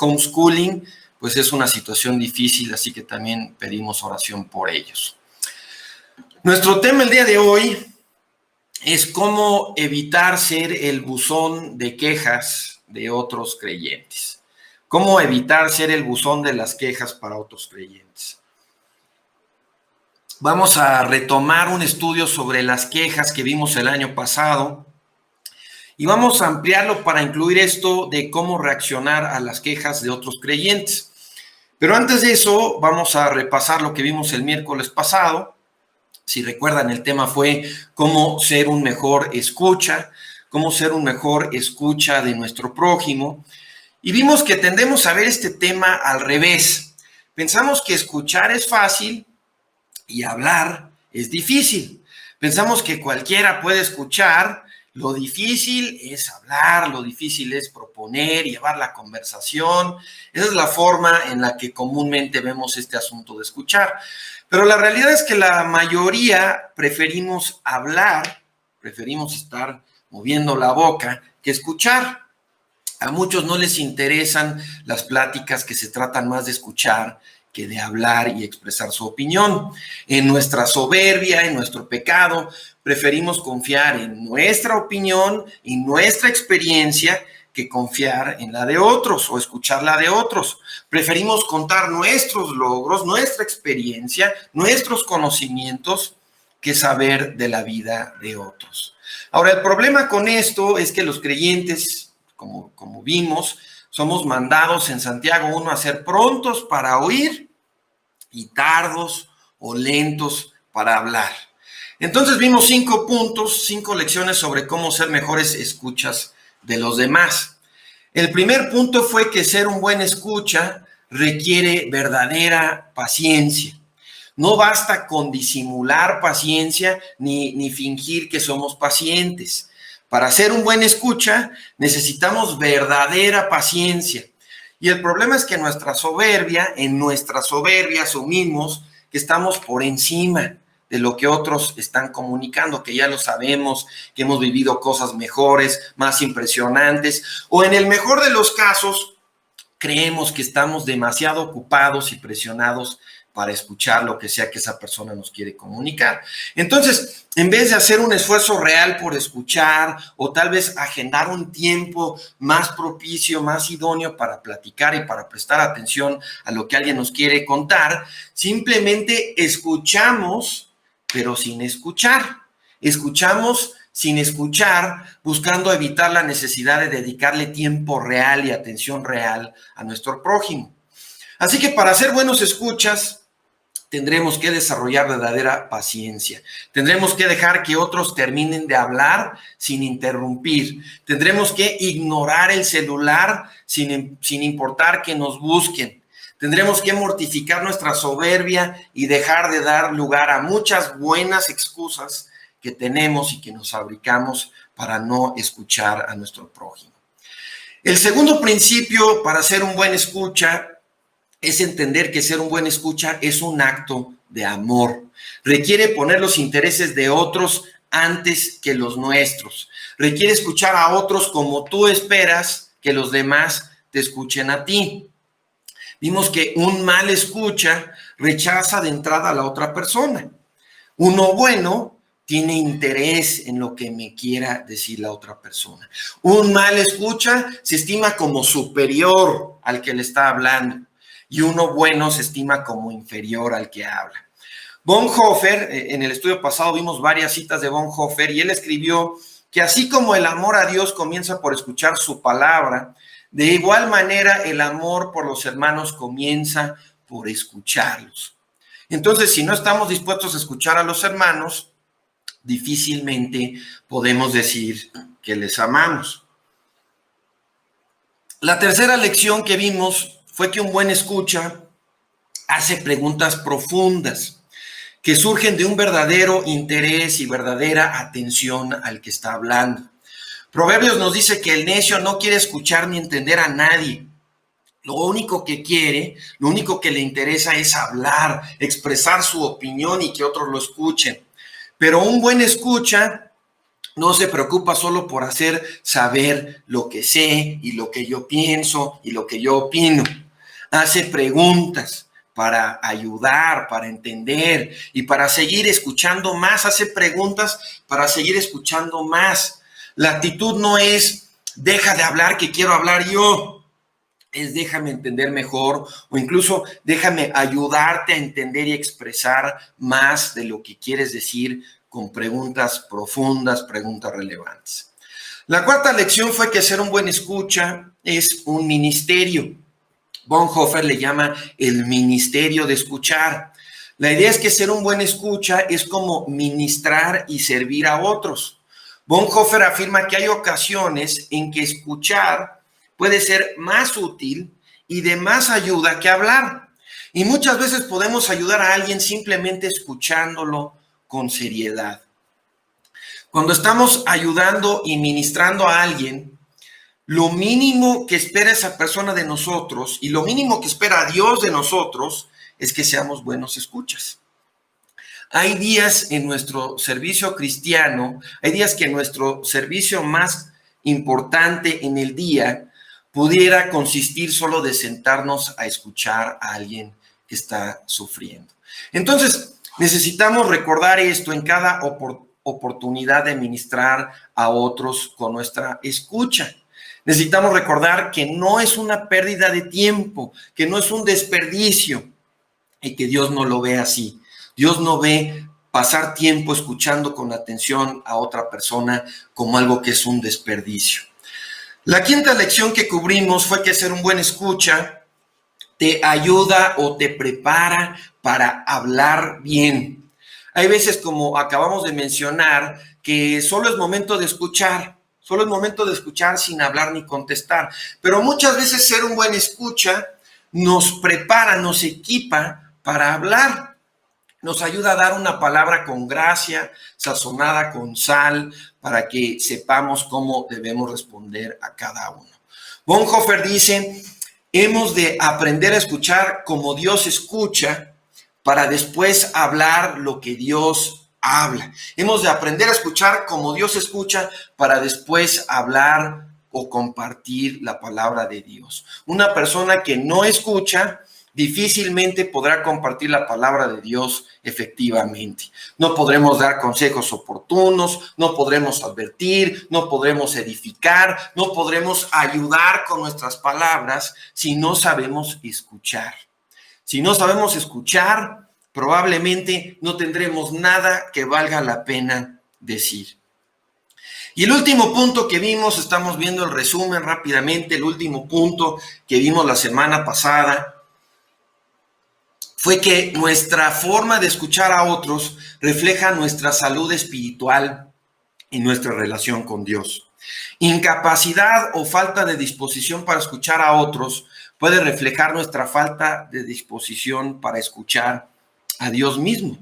homeschooling, pues es una situación difícil, así que también pedimos oración por ellos. Nuestro tema el día de hoy es cómo evitar ser el buzón de quejas de otros creyentes. Cómo evitar ser el buzón de las quejas para otros creyentes. Vamos a retomar un estudio sobre las quejas que vimos el año pasado y vamos a ampliarlo para incluir esto de cómo reaccionar a las quejas de otros creyentes. Pero antes de eso, vamos a repasar lo que vimos el miércoles pasado. Si recuerdan, el tema fue cómo ser un mejor escucha de nuestro prójimo. Y vimos que tendemos a ver este tema al revés. Pensamos que escuchar es fácil y hablar es difícil. Pensamos que cualquiera puede escuchar, lo difícil es hablar, lo difícil es proponer, llevar la conversación. Esa es la forma en la que comúnmente vemos este asunto de escuchar. Pero la realidad es que la mayoría preferimos hablar, preferimos estar moviendo la boca que escuchar. A muchos no les interesan las pláticas que se tratan más de escuchar que de hablar y expresar su opinión. En nuestra soberbia, en nuestro pecado, preferimos confiar en nuestra opinión y nuestra experiencia que confiar en la de otros o escuchar la de otros. Preferimos contar nuestros logros, nuestra experiencia, nuestros conocimientos, que saber de la vida de otros. Ahora, el problema con esto es que los creyentes, como vimos, somos mandados en Santiago 1 a ser prontos para oír y tardos o lentos para hablar. Entonces vimos 5 puntos, 5 lecciones sobre cómo ser mejores escuchas de los demás. El primer punto fue que ser un buen escucha requiere verdadera paciencia. No basta con disimular paciencia ni fingir que somos pacientes. Para ser un buen escucha necesitamos verdadera paciencia. Y el problema es que en nuestra soberbia asumimos que estamos por encima de lo que otros están comunicando, que ya lo sabemos, que hemos vivido cosas mejores, más impresionantes, o en el mejor de los casos, creemos que estamos demasiado ocupados y presionados para escuchar lo que sea que esa persona nos quiere comunicar. Entonces, en vez de hacer un esfuerzo real por escuchar o tal vez agendar un tiempo más propicio, más idóneo para platicar y para prestar atención a lo que alguien nos quiere contar, simplemente escuchamos, pero sin escuchar. Escuchamos sin escuchar, buscando evitar la necesidad de dedicarle tiempo real y atención real a nuestro prójimo. Así que para ser buenos escuchas, tendremos que desarrollar verdadera paciencia. Tendremos que dejar que otros terminen de hablar sin interrumpir. Tendremos que ignorar el celular sin importar que nos busquen. Tendremos que mortificar nuestra soberbia y dejar de dar lugar a muchas buenas excusas que tenemos y que nos fabricamos para no escuchar a nuestro prójimo. El segundo principio para ser un buen escucha es entender que ser un buen escucha es un acto de amor. Requiere poner los intereses de otros antes que los nuestros. Requiere escuchar a otros como tú esperas que los demás te escuchen a ti. Vimos que un mal escucha rechaza de entrada a la otra persona. Uno bueno tiene interés en lo que me quiera decir la otra persona. Un mal escucha se estima como superior al que le está hablando. Y uno bueno se estima como inferior al que habla. Bonhoeffer, en el estudio pasado vimos varias citas de Bonhoeffer y él escribió que así como el amor a Dios comienza por escuchar su palabra, de igual manera el amor por los hermanos comienza por escucharlos. Entonces, si no estamos dispuestos a escuchar a los hermanos, difícilmente podemos decir que les amamos. La tercera lección que vimos fue que un buen escucha hace preguntas profundas que surgen de un verdadero interés y verdadera atención al que está hablando. Proverbios nos dice que el necio no quiere escuchar ni entender a nadie. Lo único que quiere, lo único que le interesa es hablar, expresar su opinión y que otros lo escuchen. Pero un buen escucha No se preocupa solo por hacer saber lo que sé y lo que yo pienso y lo que yo opino. Hace preguntas para ayudar, para entender y para seguir escuchando más. Hace preguntas para seguir escuchando más. La actitud no es deja de hablar que quiero hablar yo. Es déjame entender mejor o incluso déjame ayudarte a entender y expresar más de lo que quieres decir con preguntas profundas, preguntas relevantes. La cuarta lección fue que ser un buen escucha es un ministerio. Bonhoeffer le llama el ministerio de escuchar. La idea es que ser un buen escucha es como ministrar y servir a otros. Bonhoeffer afirma que hay ocasiones en que escuchar puede ser más útil y de más ayuda que hablar. Y muchas veces podemos ayudar a alguien simplemente escuchándolo con seriedad. Cuando estamos ayudando y ministrando a alguien, lo mínimo que espera esa persona de nosotros y lo mínimo que espera Dios de nosotros es que seamos buenos escuchas. Hay días en nuestro servicio cristiano, hay días que nuestro servicio más importante en el día pudiera consistir solo de sentarnos a escuchar a alguien que está sufriendo. Entonces, necesitamos recordar esto en cada oportunidad de ministrar a otros con nuestra escucha. Necesitamos recordar que no es una pérdida de tiempo, que no es un desperdicio y que Dios no lo ve así. Dios no ve pasar tiempo escuchando con atención a otra persona como algo que es un desperdicio. La quinta lección que cubrimos fue que ser un buen escucha te ayuda o te prepara para hablar bien. Hay veces, como acabamos de mencionar, que solo es momento de escuchar, solo es momento de escuchar sin hablar ni contestar, pero muchas veces ser un buen escucha nos prepara, nos equipa para hablar. Nos ayuda a dar una palabra con gracia, sazonada con sal, para que sepamos cómo debemos responder a cada uno. Bonhoeffer dice, hemos de aprender a escuchar como Dios escucha para después hablar lo que Dios habla. Hemos de aprender a escuchar como Dios escucha para después hablar o compartir la palabra de Dios. Una persona que no escucha difícilmente podrá compartir la palabra de Dios efectivamente. No podremos dar consejos oportunos, no podremos advertir, no podremos edificar, no podremos ayudar con nuestras palabras si no sabemos escuchar. Si no sabemos escuchar, probablemente no tendremos nada que valga la pena decir. Y el último punto que vimos, estamos viendo el resumen rápidamente, el último punto que vimos la semana pasada, fue que nuestra forma de escuchar a otros refleja nuestra salud espiritual y nuestra relación con Dios. Incapacidad o falta de disposición para escuchar a otros puede reflejar nuestra falta de disposición para escuchar a Dios mismo.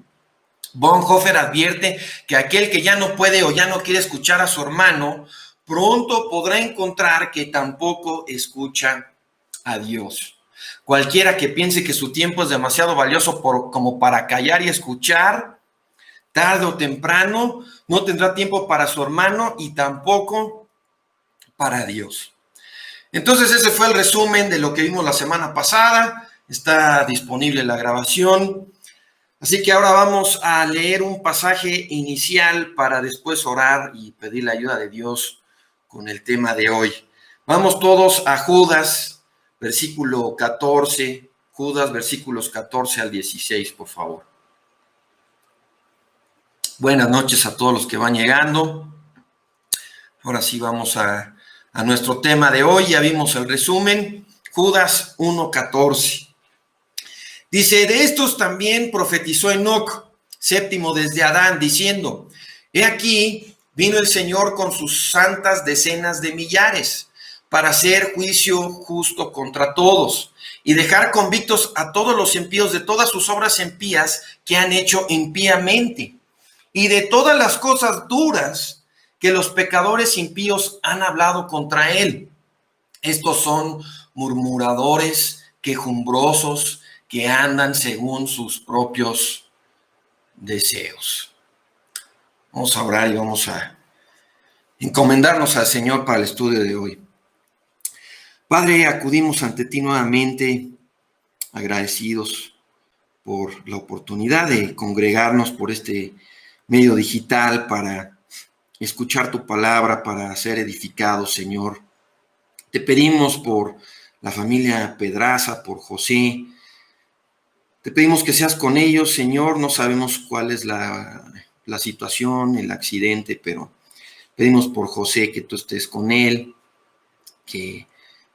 Bonhoeffer advierte que aquel que ya no puede o ya no quiere escuchar a su hermano, pronto podrá encontrar que tampoco escucha a Dios. Cualquiera que piense que su tiempo es demasiado valioso como para callar y escuchar, tarde o temprano no tendrá tiempo para su hermano y tampoco para Dios. Entonces ese fue el resumen de lo que vimos la semana pasada. Está disponible la grabación. Así que ahora vamos a leer un pasaje inicial para después orar y pedir la ayuda de Dios con el tema de hoy. Vamos todos a Judas, versículo 14, Judas, versículos 14 al 16, por favor. Buenas noches a todos los que van llegando. Ahora sí vamos a nuestro tema de hoy. Ya vimos el resumen. Judas 1:14. Dice, de estos también profetizó Enoc, séptimo desde Adán, diciendo, he aquí, vino el Señor con sus santas decenas de millares, para hacer juicio justo contra todos, y dejar convictos a todos los impíos de todas sus obras impías que han hecho impíamente, y de todas las cosas duras que los pecadores impíos han hablado contra él. Estos son murmuradores, quejumbrosos, que andan según sus propios deseos. Vamos a orar y vamos a encomendarnos al Señor para el estudio de hoy. Padre, acudimos ante ti nuevamente, agradecidos por la oportunidad de congregarnos por este medio digital para escuchar tu palabra, para ser edificados, Señor. Te pedimos por la familia Pedraza, por José. Te pedimos que seas con ellos, Señor. No sabemos cuál es la situación, el accidente, pero pedimos por José que tú estés con él, que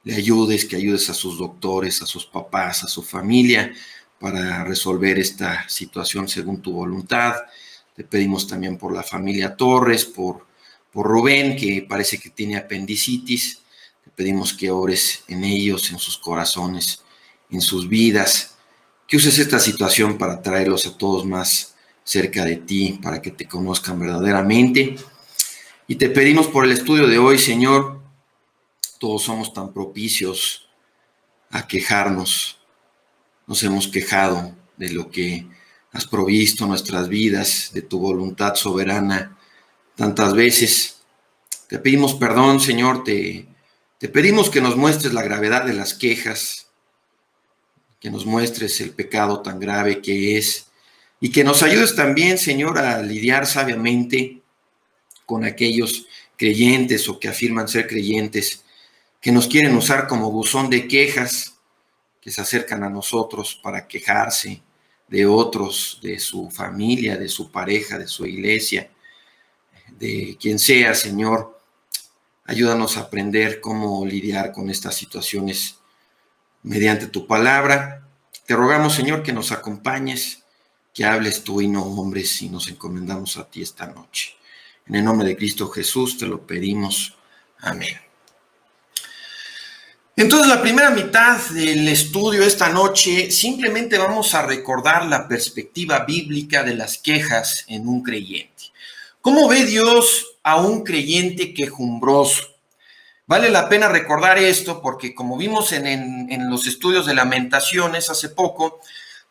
le ayudes, que ayudes a sus doctores, a sus papás, a su familia, para resolver esta situación según tu voluntad. Te pedimos también por la familia Torres, por Rubén, que parece que tiene apendicitis. Te pedimos que ores en ellos, en sus corazones, en sus vidas, que uses esta situación para traerlos a todos más cerca de ti, para que te conozcan verdaderamente. Y te pedimos por el estudio de hoy, Señor. Todos somos tan propicios a quejarnos. Nos hemos quejado de lo que has provisto nuestras vidas, de tu voluntad soberana tantas veces. Te pedimos perdón, Señor. Te pedimos que nos muestres la gravedad de las quejas, que nos muestres el pecado tan grave que es, y que nos ayudes también, Señor, a lidiar sabiamente con aquellos creyentes o que afirman ser creyentes, que nos quieren usar como buzón de quejas, que se acercan a nosotros para quejarse de otros, de su familia, de su pareja, de su iglesia, de quien sea, Señor. Ayúdanos a aprender cómo lidiar con estas situaciones mediante tu palabra. Te rogamos, Señor, que nos acompañes, que hables tú y no hombres, y nos encomendamos a ti esta noche. En el nombre de Cristo Jesús te lo pedimos. Amén. Entonces, la primera mitad del estudio esta noche simplemente vamos a recordar la perspectiva bíblica de las quejas en un creyente. ¿Cómo ve Dios a un creyente quejumbroso? Vale la pena recordar esto porque, como vimos en los estudios de Lamentaciones hace poco,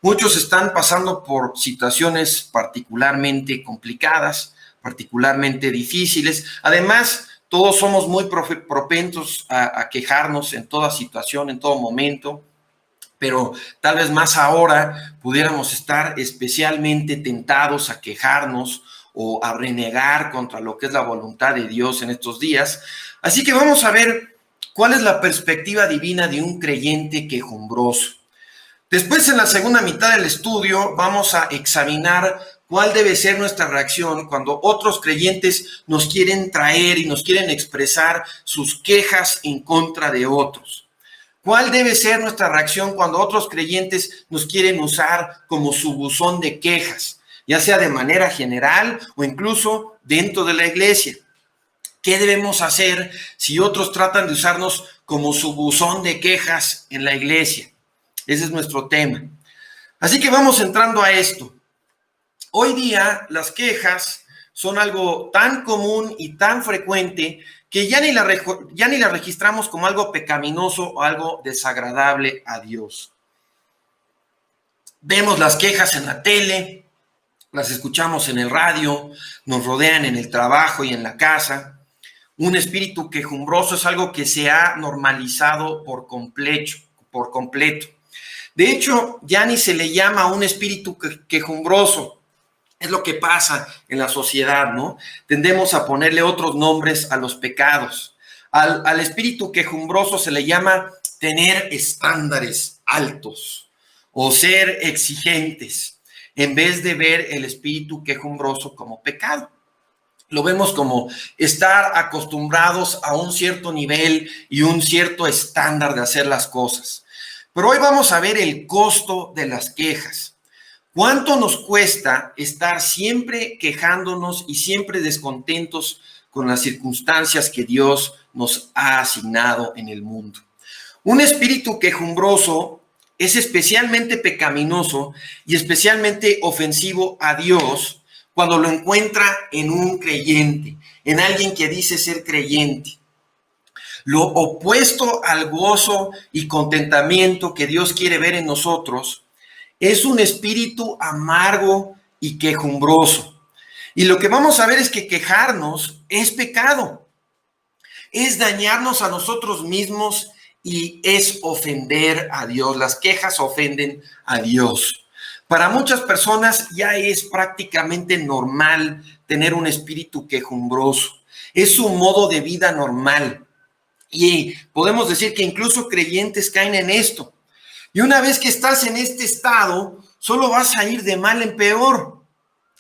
muchos están pasando por situaciones particularmente complicadas, particularmente difíciles. Además, todos somos muy propensos a quejarnos en toda situación, en todo momento, pero tal vez más ahora pudiéramos estar especialmente tentados a quejarnos o a renegar contra lo que es la voluntad de Dios en estos días. Así que vamos a ver cuál es la perspectiva divina de un creyente quejumbroso. Después, en la segunda mitad del estudio, vamos a examinar cuál debe ser nuestra reacción cuando otros creyentes nos quieren traer y nos quieren expresar sus quejas en contra de otros. ¿Cuál debe ser nuestra reacción cuando otros creyentes nos quieren usar como su buzón de quejas, ya sea de manera general o incluso dentro de la iglesia? ¿Qué debemos hacer si otros tratan de usarnos como su buzón de quejas en la iglesia? Ese es nuestro tema. Así que vamos entrando a esto. Hoy día las quejas son algo tan común y tan frecuente que ya ni la registramos como algo pecaminoso o algo desagradable a Dios. Vemos las quejas en la tele, las escuchamos en el radio, nos rodean en el trabajo y en la casa. Un espíritu quejumbroso es algo que se ha normalizado por completo. De hecho, ya ni se le llama un espíritu quejumbroso. Es lo que pasa en la sociedad, ¿no? Tendemos a ponerle otros nombres a los pecados. Al espíritu quejumbroso se le llama tener estándares altos o ser exigentes, en vez de ver el espíritu quejumbroso como pecado. Lo vemos como estar acostumbrados a un cierto nivel y un cierto estándar de hacer las cosas. Pero hoy vamos a ver el costo de las quejas. ¿Cuánto nos cuesta estar siempre quejándonos y siempre descontentos con las circunstancias que Dios nos ha asignado en el mundo? Un espíritu quejumbroso es especialmente pecaminoso y especialmente ofensivo a Dios cuando lo encuentra en un creyente, en alguien que dice ser creyente. Lo opuesto al gozo y contentamiento que Dios quiere ver en nosotros es un espíritu amargo y quejumbroso. Y lo que vamos a ver es que quejarnos es pecado. es dañarnos a nosotros mismos y es ofender a Dios. Las quejas ofenden a Dios. Para muchas personas ya es prácticamente normal tener un espíritu quejumbroso. Es un modo de vida normal. Y podemos decir que incluso creyentes caen en esto. Y una vez que estás en este estado, solo vas a ir de mal en peor.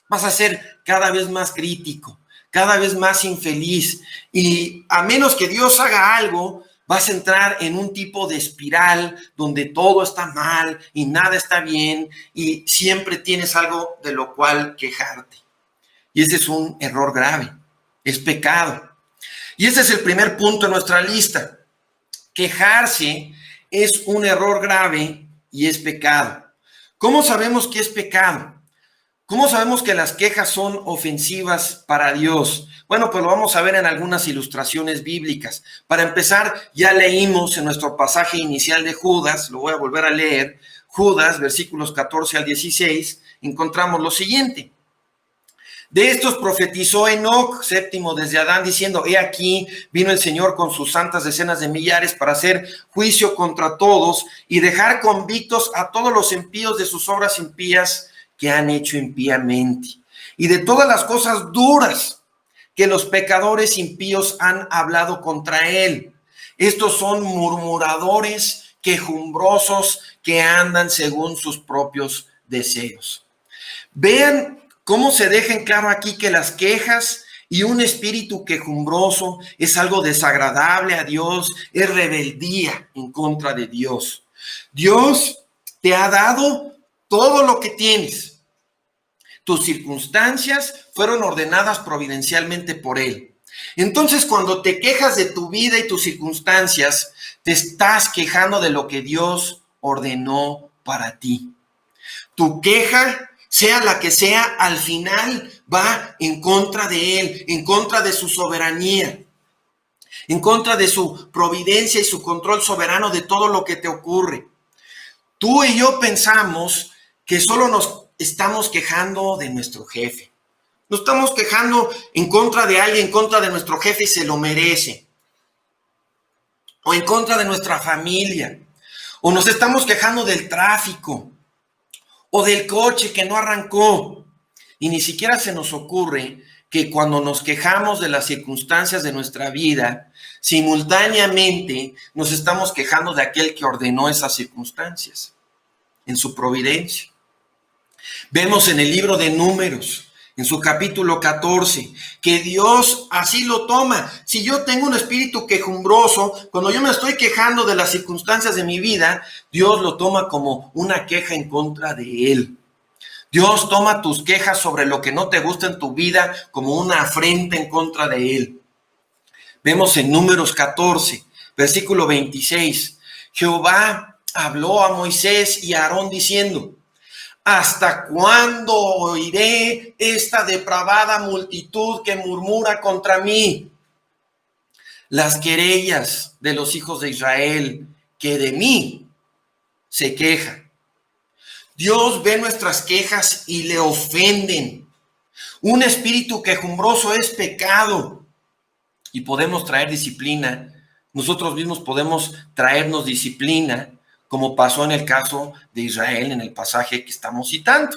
Vas a ser cada vez más crítico, cada vez más infeliz. Y a menos que Dios haga algo, vas a entrar en un tipo de espiral donde todo está mal y nada está bien y siempre tienes algo de lo cual quejarte. Y ese es un error grave, es pecado. Y ese es el primer punto en nuestra lista. Quejarse es un error grave y es pecado. ¿Cómo sabemos que es pecado? ¿Cómo sabemos que las quejas son ofensivas para Dios? Bueno, pues lo vamos a ver en algunas ilustraciones bíblicas. Para empezar, ya leímos en nuestro pasaje inicial de Judas, lo voy a volver a leer, Judas, versículos 14 al 16, encontramos lo siguiente. De estos profetizó Enoc, séptimo desde Adán, diciendo, he aquí, vino el Señor con sus santas decenas de millares para hacer juicio contra todos y dejar convictos a todos los impíos de sus obras impías que han hecho impíamente y de todas las cosas duras que los pecadores impíos han hablado contra él. Estos son murmuradores, quejumbrosos, que andan según sus propios deseos. Vean cómo se deja en claro aquí que las quejas y un espíritu quejumbroso es algo desagradable a Dios, es rebeldía en contra de Dios. Dios te ha dado todo lo que tienes. Tus circunstancias fueron ordenadas providencialmente por Él. Entonces, cuando te quejas de tu vida y tus circunstancias, te estás quejando de lo que Dios ordenó para ti. Tu queja, sea la que sea, al final va en contra de Él, en contra de su soberanía, en contra de su providencia y su control soberano de todo lo que te ocurre. Tú y yo pensamos que solo nos estamos quejando de nuestro jefe. Nos estamos quejando en contra de alguien, en contra de nuestro jefe y se lo merece. O en contra de nuestra familia. O nos estamos quejando del tráfico. O del coche que no arrancó. Y ni siquiera se nos ocurre que cuando nos quejamos de las circunstancias de nuestra vida, simultáneamente nos estamos quejando de aquel que ordenó esas circunstancias en su providencia. Vemos en el libro de Números, en su capítulo 14, que Dios así lo toma. Si yo tengo un espíritu quejumbroso, cuando yo me estoy quejando de las circunstancias de mi vida, Dios lo toma como una queja en contra de Él. Dios toma tus quejas sobre lo que no te gusta en tu vida como una afrenta en contra de Él. Vemos en Números 14, versículo 26, Jehová habló a Moisés y a Aarón diciendo, ¿hasta cuándo oiré esta depravada multitud que murmura contra mí? Las querellas de los hijos de Israel que de mí se quejan. Dios ve nuestras quejas y le ofenden. Un espíritu quejumbroso es pecado y podemos traer disciplina. Nosotros mismos podemos traernos disciplina, como pasó en el caso de Israel en el pasaje que estamos citando.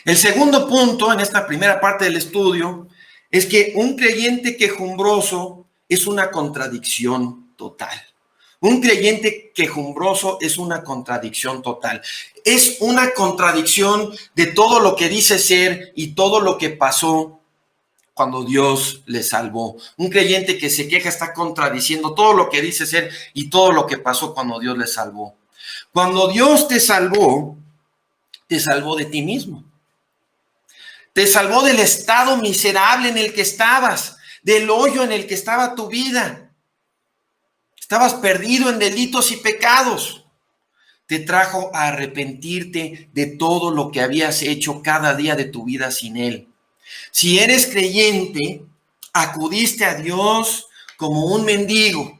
El segundo punto en esta primera parte del estudio es que un creyente quejumbroso es una contradicción total. Un creyente quejumbroso es una contradicción total. Es una contradicción de todo lo que dice ser y todo lo que pasó cuando Dios le salvó. Un creyente que se queja está contradiciendo todo lo que dice ser y todo lo que pasó cuando Dios le salvó. Cuando Dios te salvó de ti mismo. Te salvó del estado miserable en el que estabas, del hoyo en el que estaba tu vida. Estabas perdido en delitos y pecados. Te trajo a arrepentirte de todo lo que habías hecho cada día de tu vida sin Él. Si eres creyente, acudiste a Dios como un mendigo,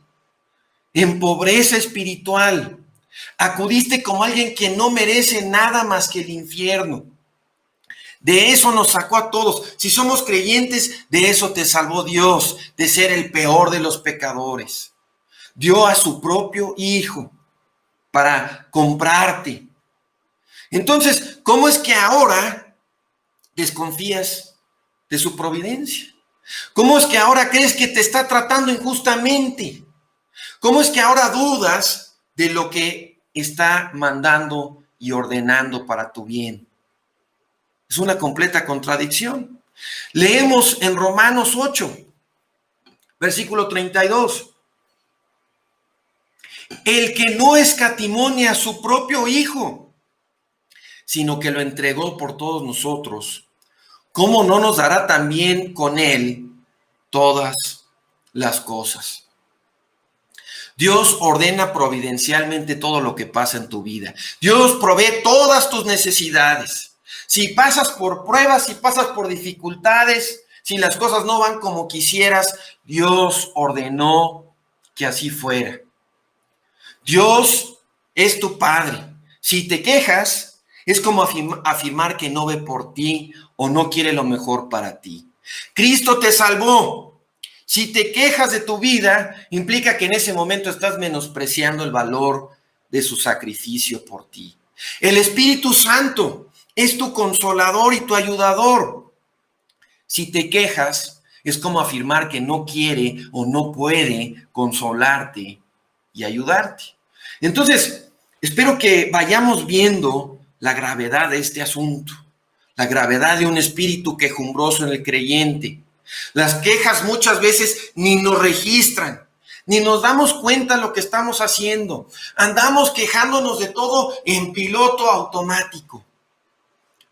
en pobreza espiritual. Acudiste como alguien que no merece nada más que el infierno. De eso nos sacó a todos. Si somos creyentes, de eso te salvó Dios, de ser el peor de los pecadores. Dio a su propio Hijo para comprarte. Entonces, ¿cómo es que ahora desconfías de su providencia? ¿Cómo es que ahora crees que te está tratando injustamente? ¿Cómo es que ahora dudas de lo que está mandando y ordenando para tu bien? Es una completa contradicción. Leemos en Romanos 8, versículo 32. El que no escatimonia a su propio Hijo, sino que lo entregó por todos nosotros, ¿cómo no nos dará también con él todas las cosas? Dios ordena providencialmente todo lo que pasa en tu vida. Dios provee todas tus necesidades. Si pasas por pruebas, si pasas por dificultades, si las cosas no van como quisieras, Dios ordenó que así fuera. Dios es tu Padre. Si te quejas, es como afirmar que no ve por ti o no quiere lo mejor para ti. Cristo te salvó. Si te quejas de tu vida, implica que en ese momento estás menospreciando el valor de su sacrificio por ti. El Espíritu Santo es tu consolador y tu ayudador. Si te quejas, es como afirmar que no quiere o no puede consolarte y ayudarte. Entonces, espero que vayamos viendo la gravedad de este asunto, la gravedad de un espíritu quejumbroso en el creyente. Las quejas muchas veces ni nos registran, ni nos damos cuenta de lo que estamos haciendo. Andamos quejándonos de todo en piloto automático.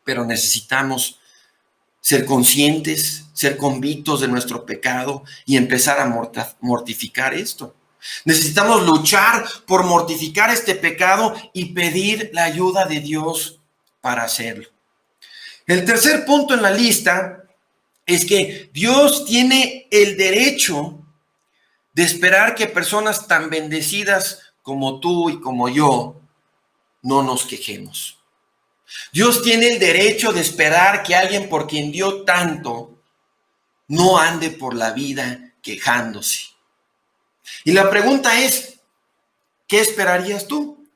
Pero necesitamos ser conscientes, ser convictos de nuestro pecado y empezar a mortificar esto. Necesitamos luchar por mortificar este pecado y pedir la ayuda de Dios para hacerlo. El tercer punto en la lista es que Dios tiene el derecho de esperar que personas tan bendecidas como tú y como yo no nos quejemos. Dios tiene el derecho de esperar que alguien por quien dio tanto no ande por la vida quejándose. Y la pregunta es, ¿qué esperarías tú?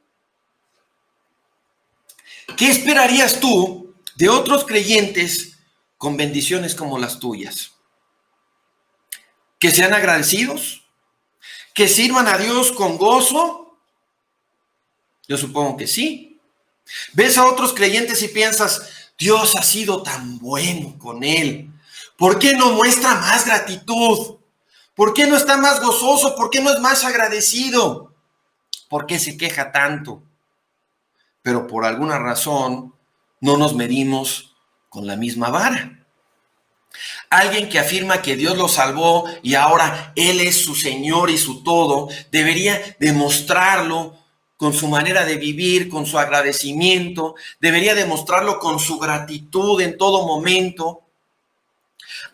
¿Qué esperarías tú de otros creyentes con bendiciones como las tuyas? ¿Que sean agradecidos? ¿Que sirvan a Dios con gozo? Yo supongo que sí. Ves a otros creyentes y piensas, Dios ha sido tan bueno con él. ¿Por qué no muestra más gratitud? ¿Por qué no está más gozoso? ¿Por qué no es más agradecido? ¿Por qué se queja tanto? Pero por alguna razón no nos medimos con la misma vara. Alguien que afirma que Dios lo salvó y ahora Él es su Señor y su todo, debería demostrarlo con su manera de vivir, con su agradecimiento, debería demostrarlo con su gratitud en todo momento.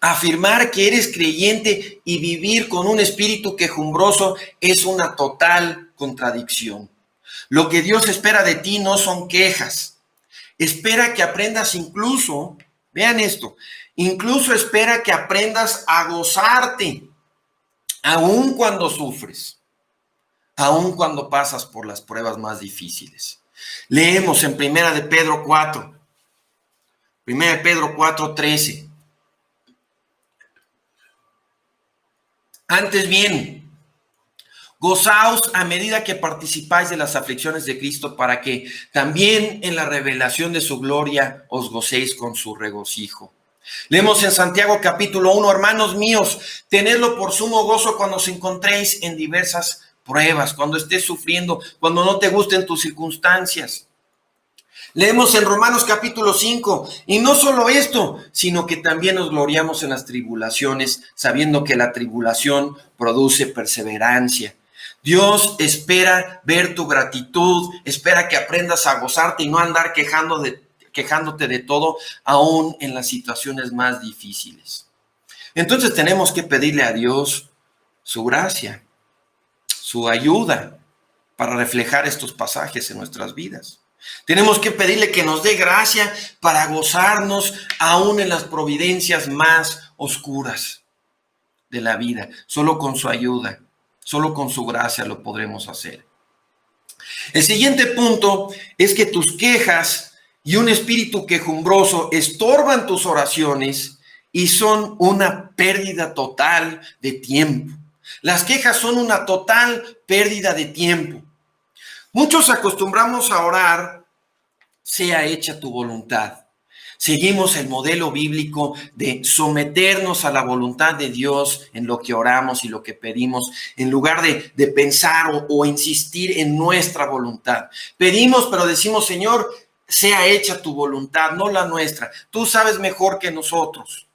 Afirmar que eres creyente y vivir con un espíritu quejumbroso es una total contradicción. Lo que Dios espera de ti no son quejas. Espera que aprendas incluso, vean esto, incluso espera que aprendas a gozarte, aun cuando sufres, aun cuando pasas por las pruebas más difíciles. Leemos en Primera de Pedro 4, Primera de Pedro 4:13. Antes bien, gozaos a medida que participáis de las aflicciones de Cristo, para que también en la revelación de su gloria os gocéis con su regocijo. Leemos en Santiago capítulo 1, hermanos míos, tenedlo por sumo gozo cuando os encontréis en diversas pruebas, cuando estés sufriendo, cuando no te gusten tus circunstancias. Leemos en Romanos capítulo 5, y no solo esto, sino que también nos gloriamos en las tribulaciones, sabiendo que la tribulación produce perseverancia. Dios espera ver tu gratitud, espera que aprendas a gozarte y no andar quejándote de todo, aún en las situaciones más difíciles. Entonces tenemos que pedirle a Dios su gracia, su ayuda para reflejar estos pasajes en nuestras vidas. Tenemos que pedirle que nos dé gracia para gozarnos aún en las providencias más oscuras de la vida. Solo con su ayuda, solo con su gracia lo podremos hacer. El siguiente punto es que tus quejas y un espíritu quejumbroso estorban tus oraciones y son una pérdida total de tiempo. Las quejas son una total pérdida de tiempo. Muchos acostumbramos a orar, sea hecha tu voluntad. Seguimos el modelo bíblico de someternos a la voluntad de Dios en lo que oramos y lo que pedimos, en lugar de pensar o insistir en nuestra voluntad. Pedimos, pero decimos, Señor, sea hecha tu voluntad, no la nuestra. Tú sabes mejor que nosotros.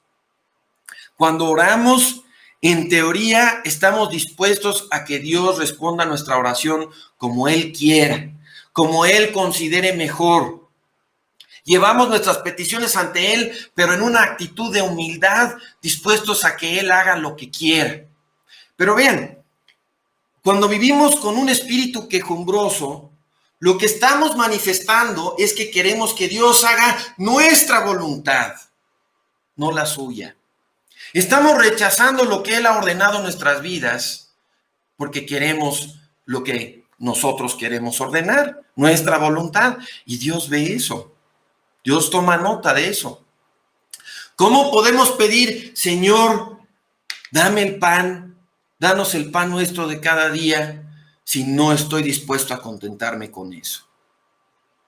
Cuando oramos, en teoría, estamos dispuestos a que Dios responda a nuestra oración como Él quiera, como Él considere mejor. Llevamos nuestras peticiones ante Él, pero en una actitud de humildad, dispuestos a que Él haga lo que quiera. Pero vean, cuando vivimos con un espíritu quejumbroso, lo que estamos manifestando es que queremos que Dios haga nuestra voluntad, no la suya. Estamos rechazando lo que Él ha ordenado en nuestras vidas porque queremos lo que nosotros queremos ordenar, nuestra voluntad, y Dios ve eso. Dios toma nota de eso. ¿Cómo podemos pedir, Señor, dame el pan, danos el pan nuestro de cada día, si no estoy dispuesto a contentarme con eso?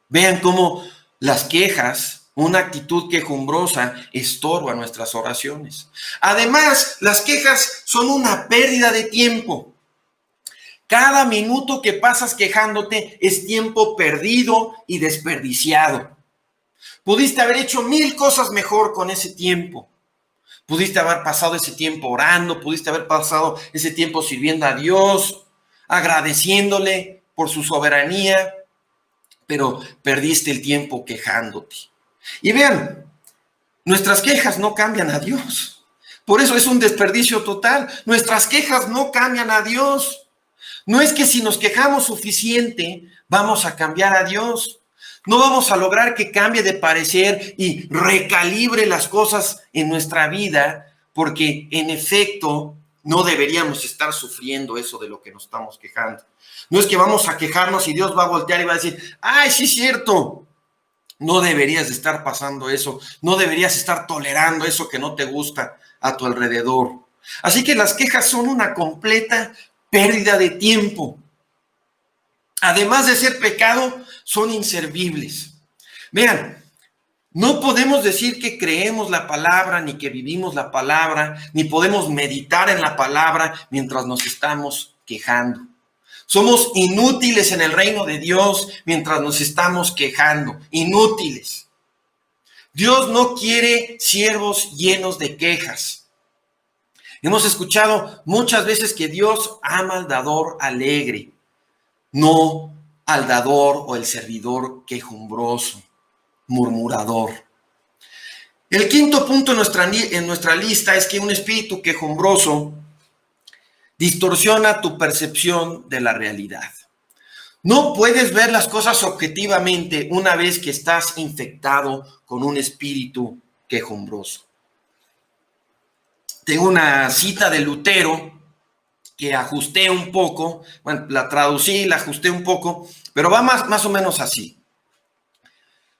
Vean cómo las quejas, una actitud quejumbrosa, estorba nuestras oraciones. Además, las quejas son una pérdida de tiempo. Cada minuto que pasas quejándote es tiempo perdido y desperdiciado. Pudiste haber hecho 1000 cosas mejor con ese tiempo. Pudiste haber pasado ese tiempo orando, pudiste haber pasado ese tiempo sirviendo a Dios, agradeciéndole por su soberanía, pero perdiste el tiempo quejándote. Y vean, nuestras quejas no cambian a Dios. Por eso es un desperdicio total. Nuestras quejas no cambian a Dios. No es que si nos quejamos suficiente, vamos a cambiar a Dios. No vamos a lograr que cambie de parecer y recalibre las cosas en nuestra vida, porque en efecto no deberíamos estar sufriendo eso de lo que nos estamos quejando. No es que vamos a quejarnos y Dios va a voltear y va a decir, ¡ay, sí es cierto! No deberías de estar pasando eso, no deberías estar tolerando eso que no te gusta a tu alrededor. Así que las quejas son una completa pérdida de tiempo. Además de ser pecado, son inservibles. Vean, no podemos decir que creemos la palabra, ni que vivimos la palabra, ni podemos meditar en la palabra mientras nos estamos quejando. Somos inútiles en el reino de Dios mientras nos estamos quejando. Inútiles. Dios no quiere siervos llenos de quejas. Hemos escuchado muchas veces que Dios ama al dador alegre, no al dador o el servidor quejumbroso, murmurador. El quinto punto en nuestra lista es que un espíritu quejumbroso distorsiona tu percepción de la realidad. No puedes ver las cosas objetivamente una vez que estás infectado con un espíritu quejumbroso. Tengo una cita de Lutero que ajusté un poco, bueno, la traducí, la ajusté un poco, pero va más o menos así.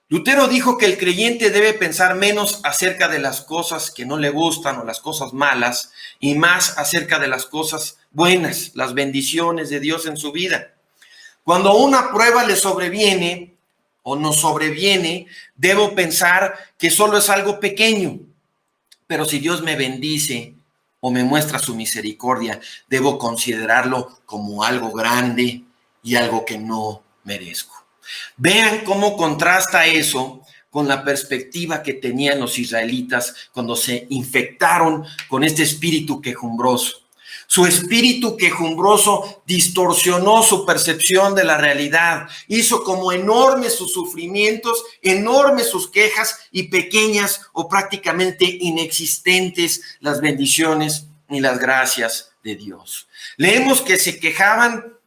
Lutero dijo que el creyente debe pensar menos acerca de las cosas que no le gustan o las cosas malas y más acerca de las cosas buenas, las bendiciones de Dios en su vida. Cuando una prueba le sobreviene o nos sobreviene, debo pensar que solo es algo pequeño, pero si Dios me bendice o me muestra su misericordia, debo considerarlo como algo grande y algo que no merezco. Vean cómo contrasta eso con la perspectiva que tenían los israelitas cuando se infectaron con este espíritu quejumbroso. Su espíritu quejumbroso distorsionó su percepción de la realidad, hizo como enormes sus sufrimientos, enormes sus quejas y pequeñas o prácticamente inexistentes las bendiciones y las gracias de Dios. Leemos que se quejaban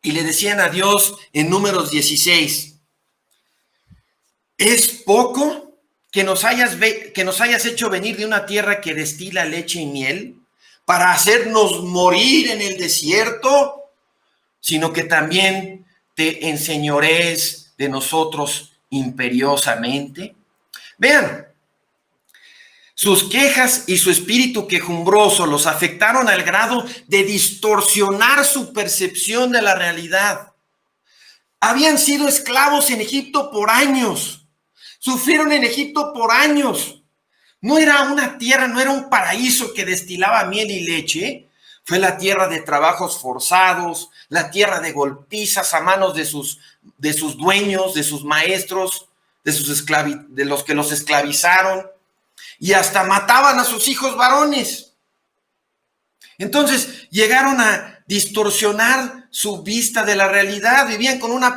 y le decían a Dios en Números 16, Es poco que nos hayas hecho venir de una tierra que destila leche y miel para hacernos morir en el desierto, sino que también te enseñorees de nosotros imperiosamente. Vean, sus quejas y su espíritu quejumbroso los afectaron al grado de distorsionar su percepción de la realidad. Habían sido esclavos en Egipto por años, sufrieron en Egipto por años. No era una tierra, no era un paraíso que destilaba miel y leche. Fue la tierra de trabajos forzados, la tierra de golpizas a manos de sus dueños, de sus maestros, de los que los esclavizaron, y hasta mataban a sus hijos varones. Entonces llegaron a distorsionar su vista de la realidad, vivían con una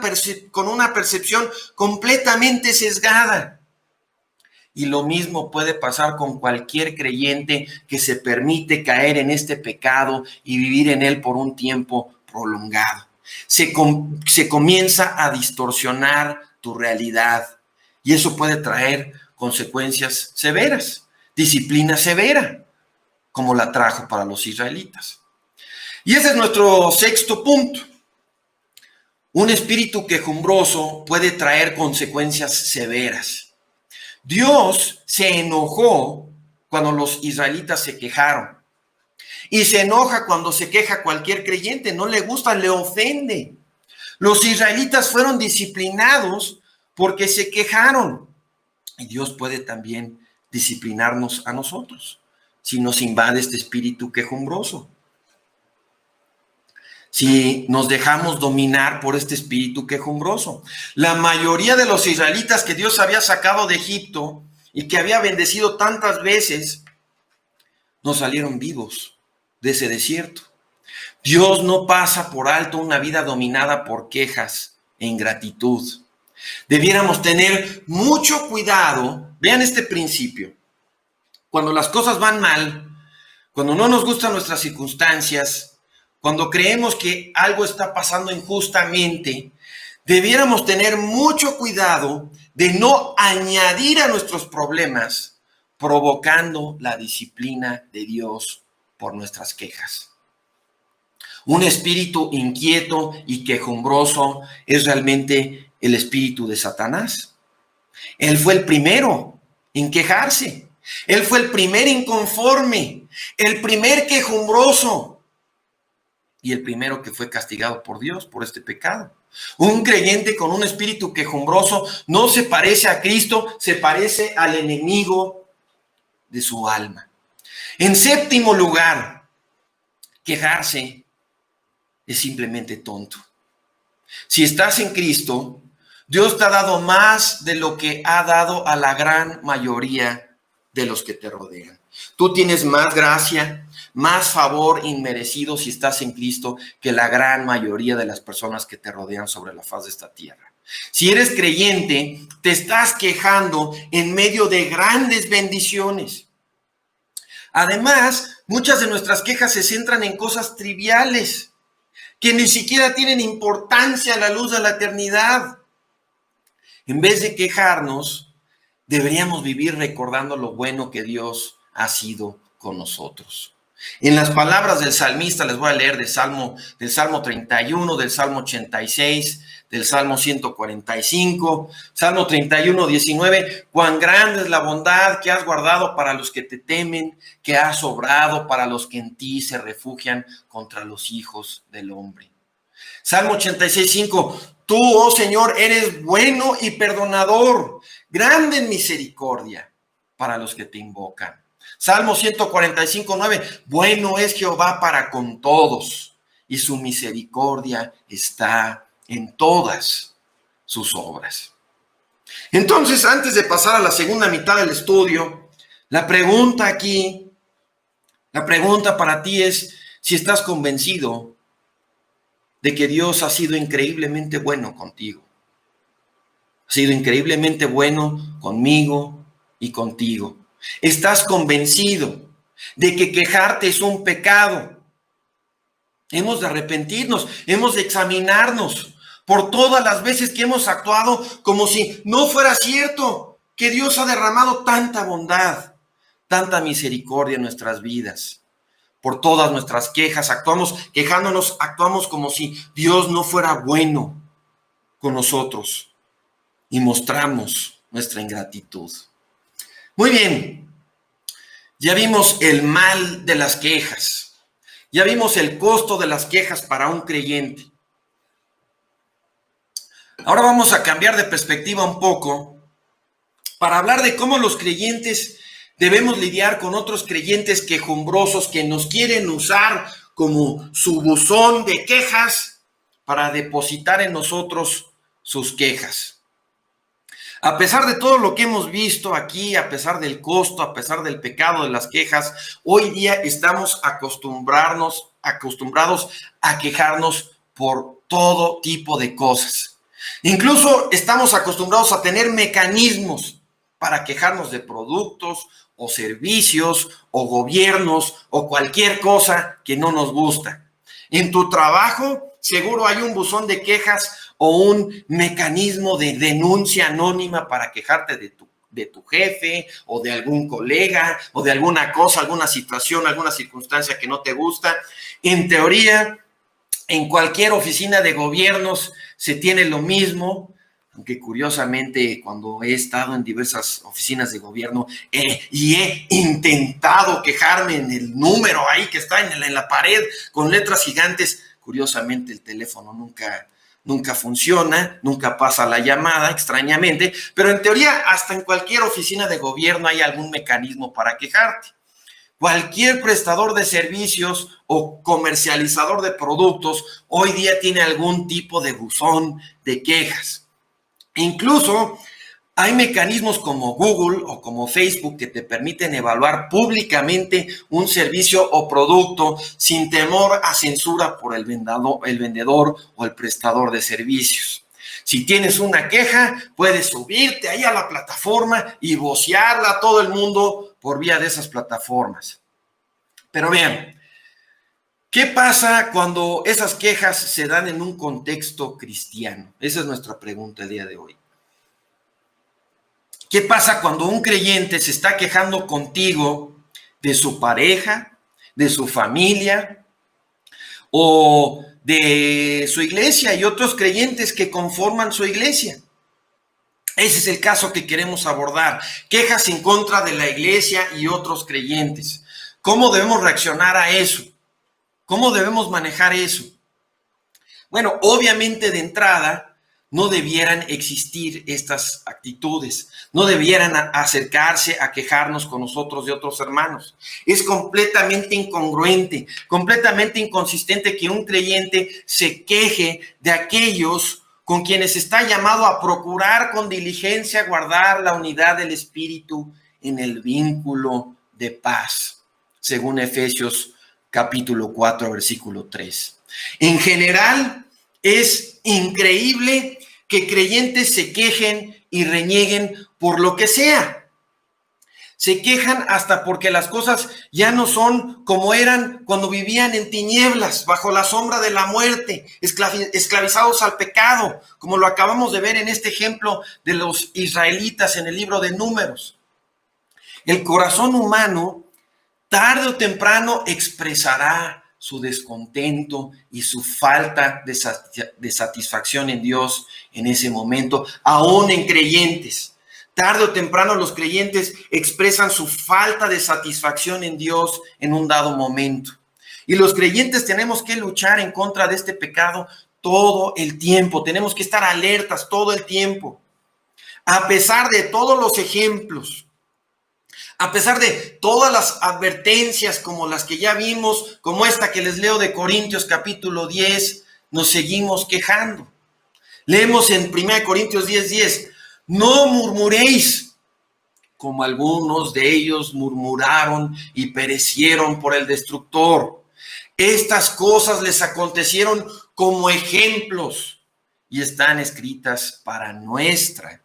percepción completamente sesgada. Y lo mismo puede pasar con cualquier creyente que se permite caer en este pecado y vivir en él por un tiempo prolongado. Se comienza a distorsionar tu realidad y eso puede traer consecuencias severas, disciplina severa, como la trajo para los israelitas. Y ese es nuestro sexto punto. Un espíritu quejumbroso puede traer consecuencias severas. Dios se enojó cuando los israelitas se quejaron. Y se enoja cuando se queja cualquier creyente. No le gusta, le ofende. Los israelitas fueron disciplinados porque se quejaron. Y Dios puede también disciplinarnos a nosotros si nos invade este espíritu quejumbroso. Si nos dejamos dominar por este espíritu quejumbroso. La mayoría de los israelitas que Dios había sacado de Egipto y que había bendecido tantas veces, no salieron vivos de ese desierto. Dios no pasa por alto una vida dominada por quejas e ingratitud. Debiéramos tener mucho cuidado. Vean este principio. Cuando las cosas van mal, cuando no nos gustan nuestras circunstancias, cuando creemos que algo está pasando injustamente, debiéramos tener mucho cuidado de no añadir a nuestros problemas, provocando la disciplina de Dios por nuestras quejas. Un espíritu inquieto y quejumbroso es realmente el espíritu de Satanás. Él fue el primero en quejarse. Él fue el primer inconforme, el primer quejumbroso y el primero que fue castigado por Dios por este pecado. Un creyente con un espíritu quejumbroso no se parece a Cristo, se parece al enemigo de su alma. En séptimo lugar, quejarse es simplemente tonto. Si estás en Cristo, Dios te ha dado más de lo que ha dado a la gran mayoría de los que te rodean. Tú tienes más gracia, más favor inmerecido si estás en Cristo que la gran mayoría de las personas que te rodean sobre la faz de esta tierra. Si eres creyente, te estás quejando en medio de grandes bendiciones. Además, muchas de nuestras quejas se centran en cosas triviales que ni siquiera tienen importancia a la luz de la eternidad. En vez de quejarnos, deberíamos vivir recordando lo bueno que Dios ha sido con nosotros. En las palabras del salmista, les voy a leer del Salmo 31, del Salmo 86, del Salmo 145, Salmo 31, 19. Cuán grande es la bondad que has guardado para los que te temen, que has obrado para los que en ti se refugian contra los hijos del hombre. Salmo 86, 5. Tú, oh Señor, eres bueno y perdonador, grande en misericordia para los que te invocan. Salmo 145, 9. Bueno es Jehová para con todos, y su misericordia está en todas sus obras. Entonces, antes de pasar a la segunda mitad del estudio, la pregunta para ti es si estás convencido de que Dios ha sido increíblemente bueno contigo. Ha sido increíblemente bueno conmigo y contigo. ¿Estás convencido de que quejarte es un pecado? Hemos de arrepentirnos, hemos de examinarnos, por todas las veces que hemos actuado como si no fuera cierto que Dios ha derramado tanta bondad, tanta misericordia en nuestras vidas. Por todas nuestras quejas, actuamos como si Dios no fuera bueno con nosotros y mostramos nuestra ingratitud. Muy bien, ya vimos el mal de las quejas, ya vimos el costo de las quejas para un creyente. Ahora vamos a cambiar de perspectiva un poco para hablar de cómo los creyentes debemos lidiar con otros creyentes quejumbrosos que nos quieren usar como su buzón de quejas para depositar en nosotros sus quejas. A pesar de todo lo que hemos visto aquí, a pesar del costo, a pesar del pecado de las quejas, hoy día estamos acostumbrados a quejarnos por todo tipo de cosas. Incluso estamos acostumbrados a tener mecanismos para quejarnos de productos o servicios o gobiernos o cualquier cosa que no nos gusta. En tu trabajo seguro hay un buzón de quejas o un mecanismo de denuncia anónima para quejarte de tu jefe o de algún colega o de alguna cosa, alguna situación, alguna circunstancia que no te gusta. En teoría, en cualquier oficina de gobiernos se tiene lo mismo, aunque curiosamente cuando he estado en diversas oficinas de gobierno y he intentado quejarme en el número ahí que está en la pared con letras gigantes, curiosamente el teléfono nunca funciona, nunca pasa la llamada, extrañamente, pero en teoría hasta en cualquier oficina de gobierno hay algún mecanismo para quejarte. Cualquier prestador de servicios o comercializador de productos hoy día tiene algún tipo de buzón de quejas. Incluso hay mecanismos como Google o como Facebook que te permiten evaluar públicamente un servicio o producto sin temor a censura por el vendedor o el prestador de servicios. Si tienes una queja, puedes subirte ahí a la plataforma y vocearla a todo el mundo por vía de esas plataformas. Pero vean, ¿qué pasa cuando esas quejas se dan en un contexto cristiano? Esa es nuestra pregunta el día de hoy. ¿Qué pasa cuando un creyente se está quejando contigo de su pareja, de su familia o de su iglesia y otros creyentes que conforman su iglesia? Ese es el caso que queremos abordar. Quejas en contra de la iglesia y otros creyentes. ¿Cómo debemos reaccionar a eso? ¿Cómo debemos manejar eso? Bueno, obviamente de entrada no debieran existir estas actitudes, no debieran acercarse a quejarnos con nosotros de otros hermanos. Es completamente incongruente, completamente inconsistente que un creyente se queje de aquellos con quienes está llamado a procurar con diligencia guardar la unidad del espíritu en el vínculo de paz, según Efesios capítulo 4, versículo 3. En general, es increíble que creyentes se quejen y renieguen por lo que sea. Se quejan hasta porque las cosas ya no son como eran cuando vivían en tinieblas, bajo la sombra de la muerte, esclavizados al pecado, como lo acabamos de ver en este ejemplo de los israelitas en el libro de Números. El corazón humano, tarde o temprano, expresará su descontento y su falta de satisfacción en Dios en ese momento, aún en creyentes. Tarde o temprano los creyentes expresan su falta de satisfacción en Dios en un dado momento. Y los creyentes tenemos que luchar en contra de este pecado todo el tiempo. Tenemos que estar alertas todo el tiempo. A pesar de todos los ejemplos, a pesar de todas las advertencias como las que ya vimos, como esta que les leo de Corintios capítulo 10, nos seguimos quejando. Leemos en 1 Corintios 10:10, no murmuréis, como algunos de ellos murmuraron y perecieron por el destructor. Estas cosas les acontecieron como ejemplos y están escritas para nuestra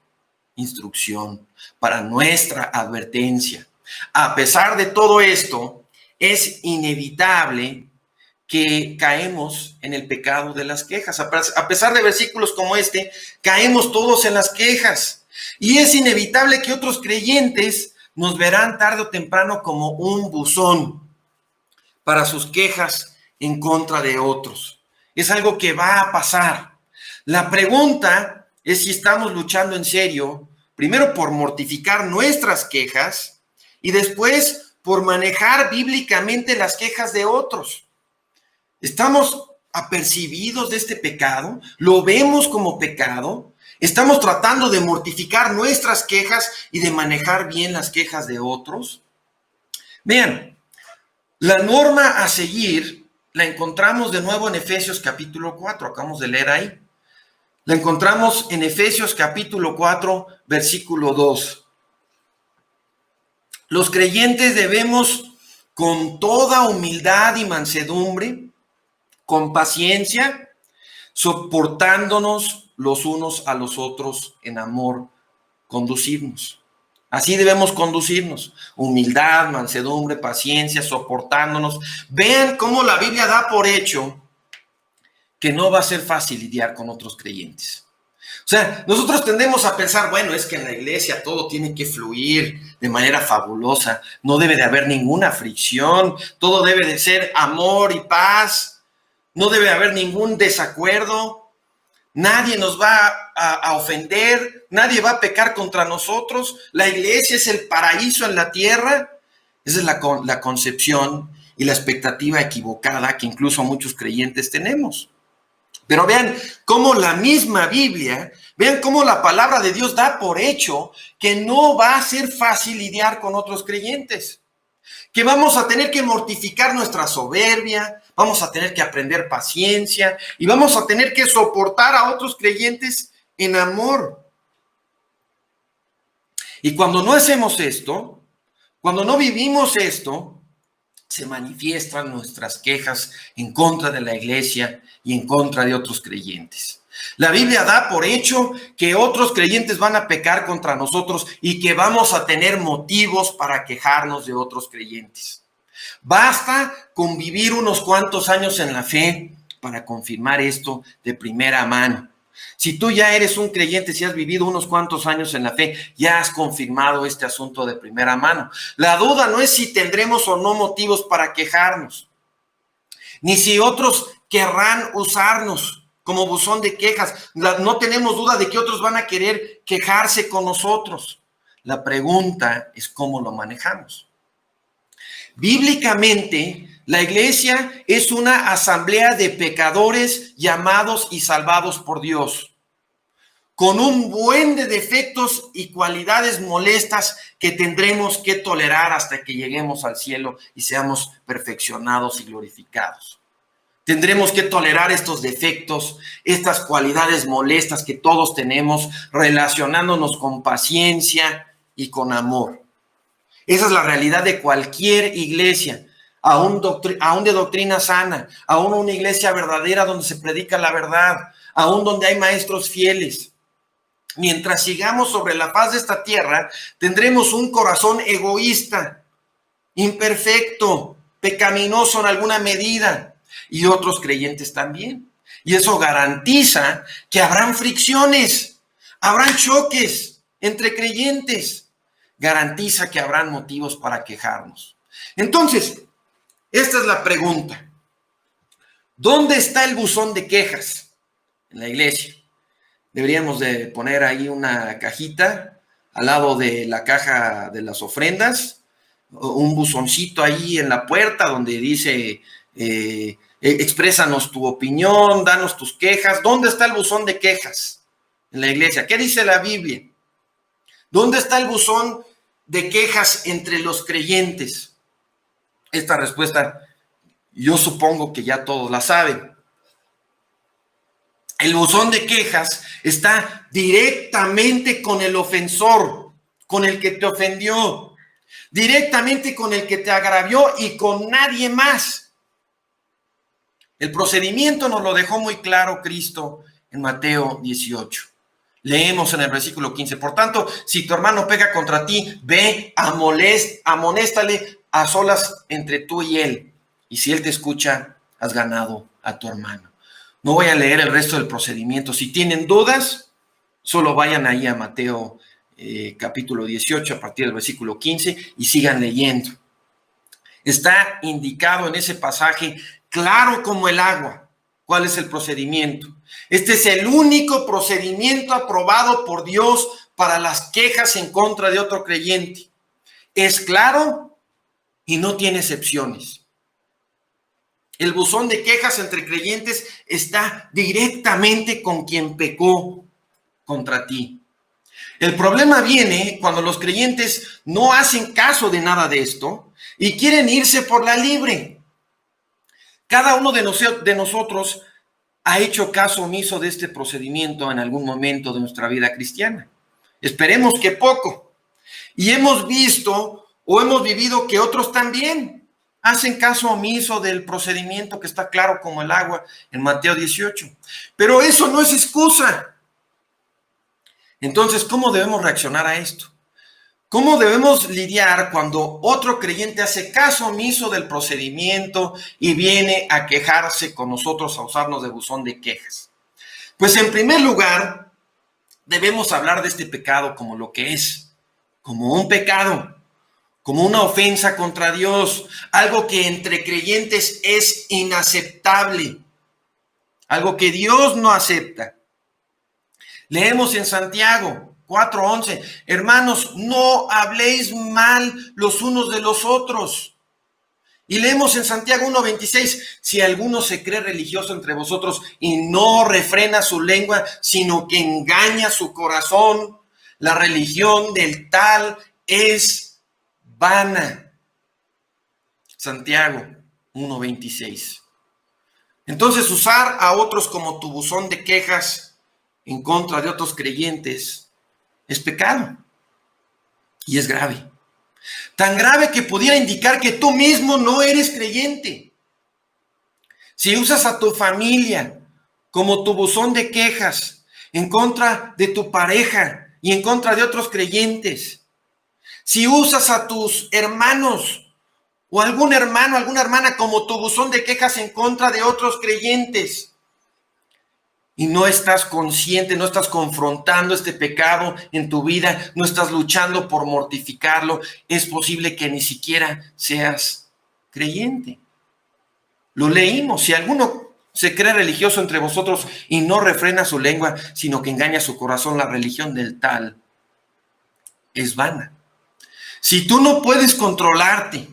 instrucción, para nuestra advertencia. A pesar de todo esto, es inevitable que caemos en el pecado de las quejas. A pesar de versículos como este, caemos todos en las quejas. Y es inevitable que otros creyentes nos verán tarde o temprano como un buzón para sus quejas en contra de otros. Es algo que va a pasar. La pregunta es si estamos luchando en serio, primero por mortificar nuestras quejas y después por manejar bíblicamente las quejas de otros. ¿Estamos apercibidos de este pecado? ¿Lo vemos como pecado? ¿Estamos tratando de mortificar nuestras quejas y de manejar bien las quejas de otros? Vean, la norma a seguir la encontramos de nuevo en Efesios capítulo 4, acabamos de leer ahí. La encontramos en Efesios capítulo 4, versículo 2. Los creyentes debemos con toda humildad y mansedumbre, con paciencia, soportándonos los unos a los otros en amor, conducirnos. Así debemos conducirnos. Humildad, mansedumbre, paciencia, soportándonos. Vean cómo la Biblia da por hecho que no va a ser fácil lidiar con otros creyentes. O sea, nosotros tendemos a pensar, bueno, es que en la iglesia todo tiene que fluir de manera fabulosa. No debe de haber ninguna fricción. Todo debe de ser amor y paz. No debe haber ningún desacuerdo, nadie nos va a ofender, nadie va a pecar contra nosotros, la iglesia es el paraíso en la tierra. Esa es la concepción y la expectativa equivocada que incluso muchos creyentes tenemos. Pero vean cómo la misma Biblia, vean cómo la palabra de Dios da por hecho que no va a ser fácil lidiar con otros creyentes, que vamos a tener que mortificar nuestra soberbia, vamos a tener que aprender paciencia y vamos a tener que soportar a otros creyentes en amor. Y cuando no hacemos esto, cuando no vivimos esto, se manifiestan nuestras quejas en contra de la iglesia y en contra de otros creyentes. La Biblia da por hecho que otros creyentes van a pecar contra nosotros y que vamos a tener motivos para quejarnos de otros creyentes. Basta con vivir unos cuantos años en la fe para confirmar esto de primera mano. Si tú ya eres un creyente, si has vivido unos cuantos años en la fe, ya has confirmado este asunto de primera mano. La duda no es si tendremos o no motivos para quejarnos, ni si otros querrán usarnos como buzón de quejas. No tenemos duda de que otros van a querer quejarse con nosotros. La pregunta es cómo lo manejamos. Bíblicamente, la iglesia es una asamblea de pecadores llamados y salvados por Dios, con un buen de defectos y cualidades molestas que tendremos que tolerar hasta que lleguemos al cielo y seamos perfeccionados y glorificados. Tendremos que tolerar estos defectos, estas cualidades molestas que todos tenemos, relacionándonos con paciencia y con amor. Esa es la realidad de cualquier iglesia, aún de doctrina sana, aún una iglesia verdadera donde se predica la verdad, aún donde hay maestros fieles. Mientras sigamos sobre la faz de esta tierra, tendremos un corazón egoísta, imperfecto, pecaminoso en alguna medida, y otros creyentes también. Y eso garantiza que habrán fricciones, habrán choques entre creyentes. Garantiza que habrán motivos para quejarnos. Entonces, esta es la pregunta. ¿Dónde está el buzón de quejas en la iglesia? Deberíamos de poner ahí una cajita al lado de la caja de las ofrendas, un buzoncito ahí en la puerta donde dice, exprésanos tu opinión, danos tus quejas. ¿Dónde está el buzón de quejas en la iglesia? ¿Qué dice la Biblia? ¿Dónde está el buzón de quejas entre los creyentes? Esta respuesta yo supongo que ya todos la saben. El buzón de quejas está directamente con el ofensor, con el que te ofendió, directamente con el que te agravió y con nadie más. El procedimiento nos lo dejó muy claro Cristo en Mateo 18. Leemos en el versículo 15, por tanto, si tu hermano peca contra ti, ve, amonéstale a solas entre tú y él. Y si él te escucha, has ganado a tu hermano. No voy a leer el resto del procedimiento. Si tienen dudas, solo vayan ahí a Mateo capítulo 18 a partir del versículo 15 y sigan leyendo. Está indicado en ese pasaje claro como el agua cuál es el procedimiento. Este es el único procedimiento aprobado por Dios para las quejas en contra de otro creyente. Es claro y no tiene excepciones. El buzón de quejas entre creyentes está directamente con quien pecó contra ti. El problema viene cuando los creyentes no hacen caso de nada de esto y quieren irse por la libre. Cada uno de nosotros ha hecho caso omiso de este procedimiento en algún momento de nuestra vida cristiana. Esperemos que poco. Y hemos visto o hemos vivido que otros también hacen caso omiso del procedimiento que está claro como el agua en Mateo 18. Pero eso no es excusa. Entonces, ¿cómo debemos reaccionar a esto? ¿Cómo debemos lidiar cuando otro creyente hace caso omiso del procedimiento y viene a quejarse con nosotros, a usarnos de buzón de quejas? Pues en primer lugar, debemos hablar de este pecado como lo que es, como un pecado, como una ofensa contra Dios, algo que entre creyentes es inaceptable, algo que Dios no acepta. Leemos en Santiago 4:11, hermanos, no habléis mal los unos de los otros. Y leemos en Santiago 1:26, si alguno se cree religioso entre vosotros y no refrena su lengua, sino que engaña su corazón, la religión del tal es vana. Santiago 1:26. Entonces, usar a otros como tu buzón de quejas en contra de otros creyentes es pecado y es grave. Tan grave que pudiera indicar que tú mismo no eres creyente. Si usas a tu familia como tu buzón de quejas en contra de tu pareja y en contra de otros creyentes, si usas a tus hermanos o algún hermano, alguna hermana como tu buzón de quejas en contra de otros creyentes, y no estás consciente, no estás confrontando este pecado en tu vida, no estás luchando por mortificarlo, es posible que ni siquiera seas creyente. Lo leímos, si alguno se cree religioso entre vosotros y no refrena su lengua, sino que engaña su corazón, la religión del tal es vana. Si tú no puedes controlarte,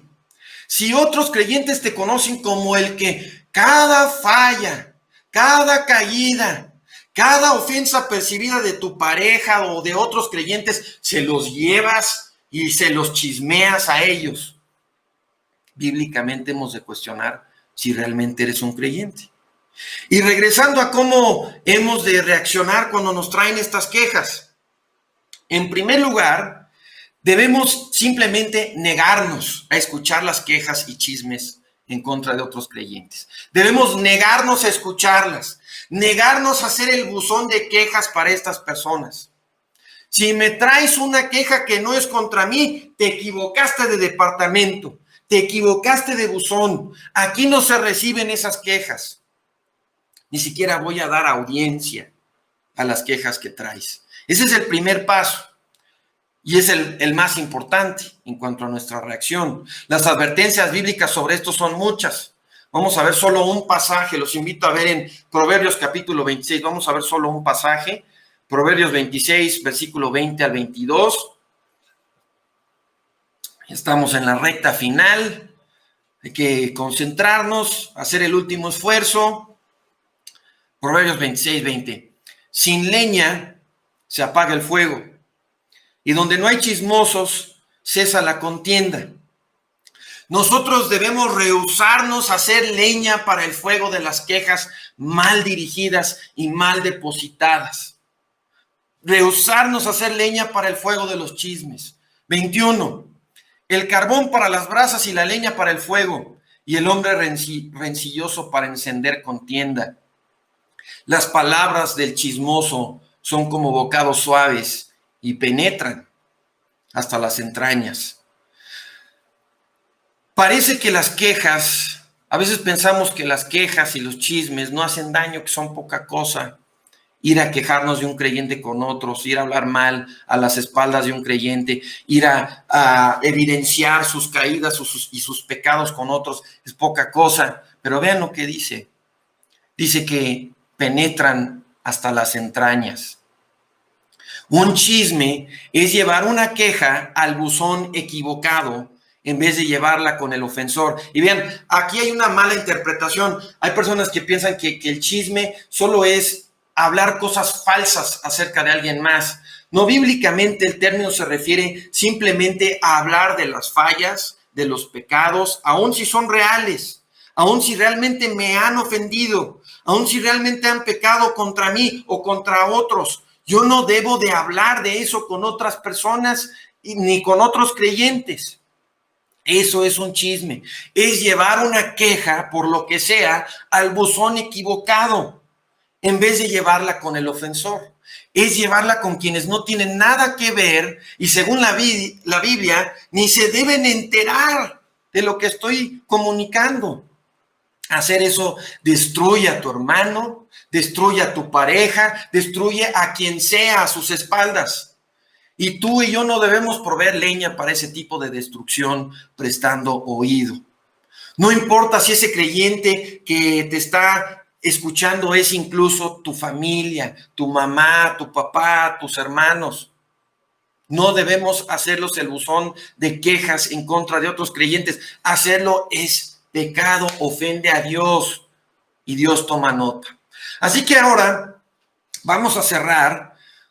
si otros creyentes te conocen como el que cada falla, cada caída, cada ofensa percibida de tu pareja o de otros creyentes, se los llevas y se los chismeas a ellos. Bíblicamente hemos de cuestionar si realmente eres un creyente. Y regresando a cómo hemos de reaccionar cuando nos traen estas quejas. En primer lugar, debemos simplemente negarnos a escuchar las quejas y chismes en contra de otros creyentes. Debemos negarnos a escucharlas, negarnos a hacer el buzón de quejas para estas personas. Si me traes una queja que no es contra mí, te equivocaste de departamento, te equivocaste de buzón. Aquí no se reciben esas quejas. Ni siquiera voy a dar audiencia a las quejas que traes. Ese es el primer paso. Y es el más importante en cuanto a nuestra reacción. Las advertencias bíblicas sobre esto son muchas. Vamos a ver solo un pasaje. Los invito a ver en Proverbios capítulo 26. Vamos a ver solo un pasaje. Proverbios 26, versículo 20 al 22. Estamos en la recta final. Hay que concentrarnos, hacer el último esfuerzo. Proverbios 26, 20. Sin leña se apaga el fuego, y donde no hay chismosos, cesa la contienda. Nosotros debemos rehusarnos a hacer leña para el fuego de las quejas mal dirigidas y mal depositadas. Rehusarnos a hacer leña para el fuego de los chismes. 21. El carbón para las brasas y la leña para el fuego, y el hombre rencilloso para encender contienda. Las palabras del chismoso son como bocados suaves y penetran hasta las entrañas. Parece que las quejas A veces pensamos que las quejas y los chismes no hacen daño, que son poca cosa. Ir a quejarnos de un creyente con otros, ir a hablar mal a las espaldas de un creyente, ir a evidenciar sus caídas y sus pecados con otros, es poca cosa. Pero vean lo que dice. Dice que penetran hasta las entrañas. Un chisme es llevar una queja al buzón equivocado en vez de llevarla con el ofensor. Y vean, aquí hay una mala interpretación. Hay personas que piensan que el chisme solo es hablar cosas falsas acerca de alguien más. No, bíblicamente el término se refiere simplemente a hablar de las fallas, de los pecados, aun si son reales, aun si realmente me han ofendido, aun si realmente han pecado contra mí o contra otros. Yo no debo de hablar de eso con otras personas ni con otros creyentes. Eso es un chisme. Es llevar una queja, por lo que sea, al buzón equivocado, en vez de llevarla con el ofensor. Es llevarla con quienes no tienen nada que ver y según la Biblia, ni se deben enterar de lo que estoy comunicando. Hacer eso destruye a tu hermano, destruye a tu pareja, destruye a quien sea a sus espaldas. Y tú y yo no debemos proveer leña para ese tipo de destrucción prestando oído. No importa si ese creyente que te está escuchando es incluso tu familia, tu mamá, tu papá, tus hermanos. No debemos hacerlos el buzón de quejas en contra de otros creyentes. Hacerlo es pecado, ofende a Dios y Dios toma nota. Así que ahora vamos a cerrar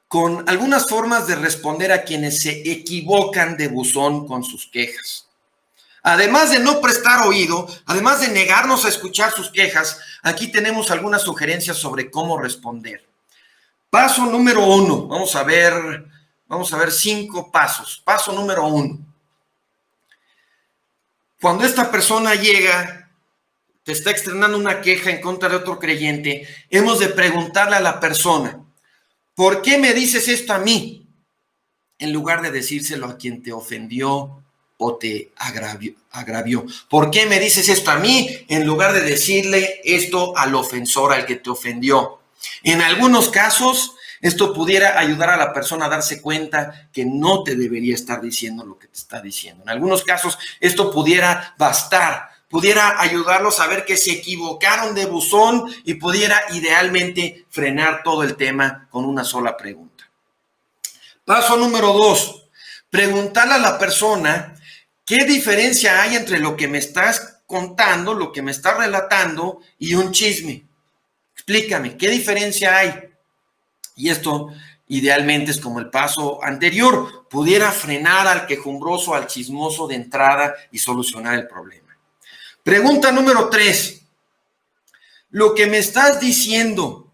con algunas formas de responder a quienes se equivocan de buzón con sus quejas. Además de no prestar oído, además de negarnos a escuchar sus quejas, aquí tenemos algunas sugerencias sobre cómo responder. Paso número 1, vamos a ver 5 pasos. Paso número 1. Cuando esta persona llega, te está externando una queja en contra de otro creyente, hemos de preguntarle a la persona, ¿por qué me dices esto a mí? En lugar de decírselo a quien te ofendió o te agravió. ¿Por qué me dices esto a mí? En lugar de decirle esto al ofensor, al que te ofendió. En algunos casos, esto pudiera ayudar a la persona a darse cuenta que no te debería estar diciendo lo que te está diciendo. En algunos casos, esto pudiera bastar, pudiera ayudarlos a ver que se equivocaron de buzón y pudiera idealmente frenar todo el tema con una sola pregunta. Paso número 2, preguntarle a la persona qué diferencia hay entre lo que me estás contando, lo que me estás relatando y un chisme. Explícame, ¿qué diferencia hay? Y esto idealmente es como el paso anterior, pudiera frenar al quejumbroso, al chismoso de entrada y solucionar el problema. Pregunta número 3, lo que me estás diciendo,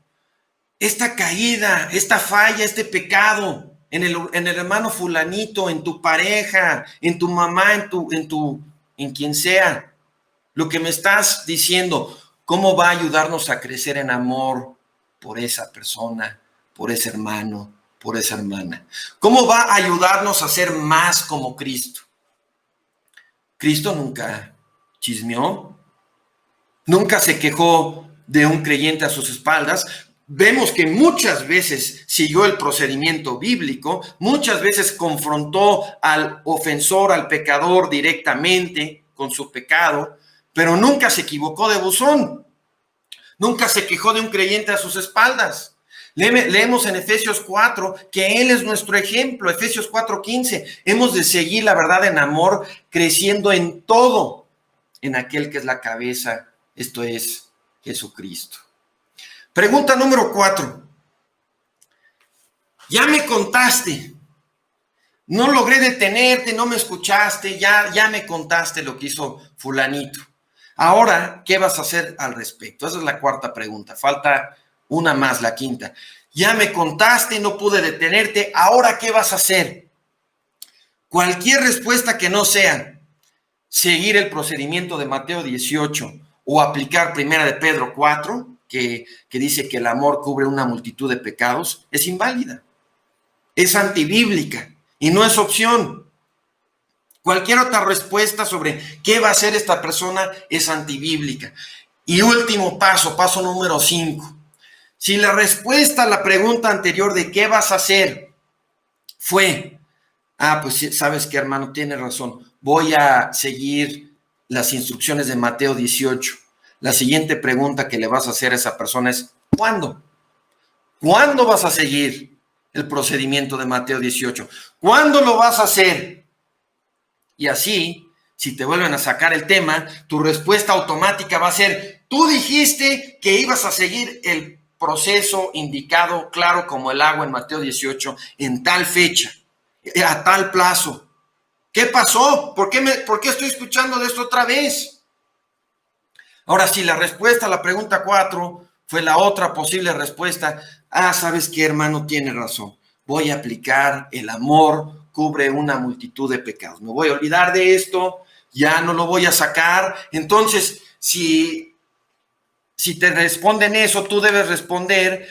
esta caída, esta falla, este pecado, en el hermano fulanito, en tu pareja, en tu mamá, en quien sea, lo que me estás diciendo, ¿cómo va a ayudarnos a crecer en amor por esa persona, por ese hermano, por esa hermana? ¿Cómo va a ayudarnos a ser más como Cristo? Cristo nunca chismeó, nunca se quejó de un creyente a sus espaldas. Vemos que muchas veces siguió el procedimiento bíblico, muchas veces confrontó al ofensor, al pecador directamente con su pecado, pero nunca se equivocó de buzón, nunca se quejó de un creyente a sus espaldas. Leemos en Efesios 4 que Él es nuestro ejemplo, Efesios 4:15. Hemos de seguir la verdad en amor, creciendo en todo, en aquel que es la cabeza, esto es Jesucristo. Pregunta número 4. Ya me contaste, no logré detenerte, no me escuchaste, ya me contaste lo que hizo fulanito. Ahora, ¿qué vas a hacer al respecto? Esa es la 4ª pregunta. Falta una más, la 5ª. Ya me contaste, no pude detenerte. Ahora, ¿qué vas a hacer? Cualquier respuesta que no sea seguir el procedimiento de Mateo 18 o aplicar 1 de Pedro 4, que dice que el amor cubre una multitud de pecados, es inválida. Es antibíblica y no es opción. Cualquier otra respuesta sobre qué va a hacer esta persona es antibíblica. Y último paso, paso número 5. Si la respuesta a la pregunta anterior de qué vas a hacer fue, pues sabes qué, hermano, tienes razón, voy a seguir las instrucciones de Mateo 18. La siguiente pregunta que le vas a hacer a esa persona es, ¿cuándo? ¿Cuándo vas a seguir el procedimiento de Mateo 18? ¿Cuándo lo vas a hacer? Y así, si te vuelven a sacar el tema, tu respuesta automática va a ser, tú dijiste que ibas a seguir el proceso indicado, claro como el agua en Mateo 18, en tal fecha, a tal plazo. ¿Qué pasó? ¿Por qué estoy escuchando de esto otra vez? Ahora, si la respuesta a la pregunta 4 fue la otra posible respuesta, ¿sabes qué, hermano? Tienes razón. Voy a aplicar el amor cubre una multitud de pecados. Me voy a olvidar de esto, ya no lo voy a sacar. Entonces, si te responden eso, tú debes responder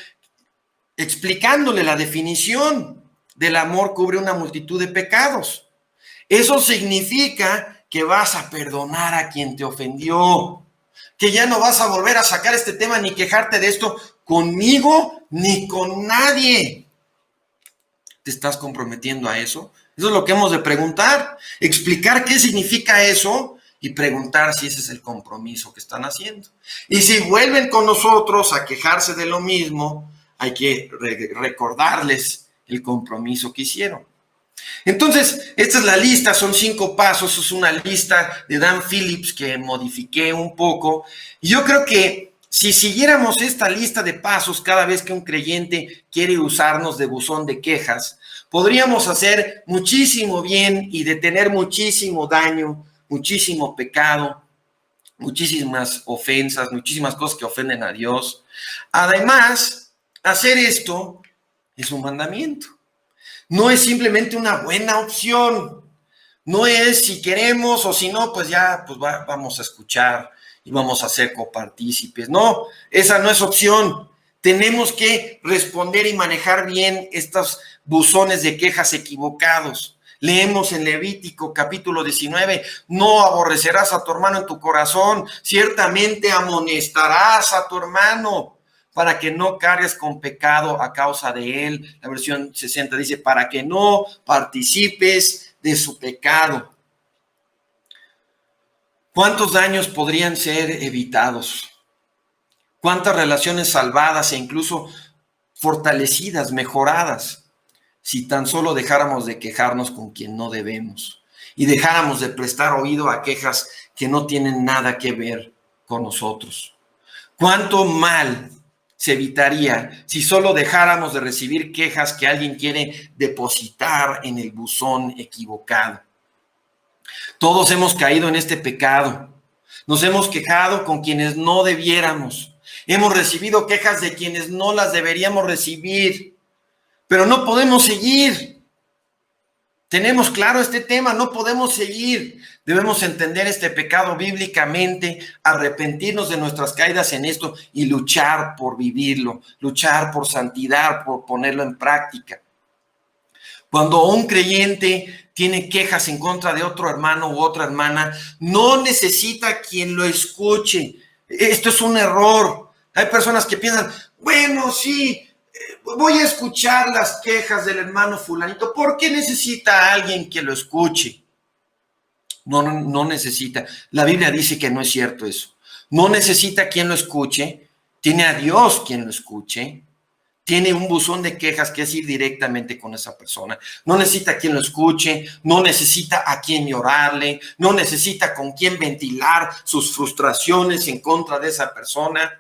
explicándole la definición del amor cubre una multitud de pecados. Eso significa que vas a perdonar a quien te ofendió, que ya no vas a volver a sacar este tema ni quejarte de esto conmigo ni con nadie. ¿Te estás comprometiendo a eso? Eso es lo que hemos de preguntar, explicar qué significa eso y preguntar si ese es el compromiso que están haciendo. Y si vuelven con nosotros a quejarse de lo mismo, hay que recordarles el compromiso que hicieron. Entonces, esta es la lista, son 5 pasos, es una lista de Dan Phillips que modifiqué un poco. Y yo creo que si siguiéramos esta lista de pasos cada vez que un creyente quiere usarnos de buzón de quejas, podríamos hacer muchísimo bien y detener muchísimo daño, muchísimo pecado, muchísimas ofensas, muchísimas cosas que ofenden a Dios. Además, hacer esto es un mandamiento. No es simplemente una buena opción. No es si queremos o si no, pues ya vamos a escuchar y vamos a ser copartícipes. No, esa no es opción. Tenemos que responder y manejar bien estos buzones de quejas equivocados. Leemos en Levítico capítulo 19, no aborrecerás a tu hermano en tu corazón, ciertamente amonestarás a tu hermano para que no cargues con pecado a causa de él. La versión 60 dice, para que no participes de su pecado. ¿Cuántos daños podrían ser evitados? ¿Cuántas relaciones salvadas e incluso fortalecidas, mejoradas, si tan solo dejáramos de quejarnos con quien no debemos y dejáramos de prestar oído a quejas que no tienen nada que ver con nosotros? ¿Cuánto mal se evitaría si solo dejáramos de recibir quejas que alguien quiere depositar en el buzón equivocado? Todos hemos caído en este pecado. Nos hemos quejado con quienes no debiéramos. Hemos recibido quejas de quienes no las deberíamos recibir. Pero no podemos seguir. Tenemos claro este tema, no podemos seguir. Debemos entender este pecado bíblicamente, arrepentirnos de nuestras caídas en esto y luchar por vivirlo, luchar por santidad, por ponerlo en práctica. Cuando un creyente tiene quejas en contra de otro hermano u otra hermana, no necesita quien lo escuche. Esto es un error. Hay personas que piensan, bueno, sí, voy a escuchar las quejas del hermano fulanito. ¿Por qué necesita a alguien que lo escuche? No necesita. La Biblia dice que no es cierto eso. No necesita quien lo escuche. Tiene a Dios quien lo escuche. Tiene un buzón de quejas que es ir directamente con esa persona. No necesita a quien lo escuche, no necesita a quien llorarle, no necesita con quien ventilar sus frustraciones en contra de esa persona.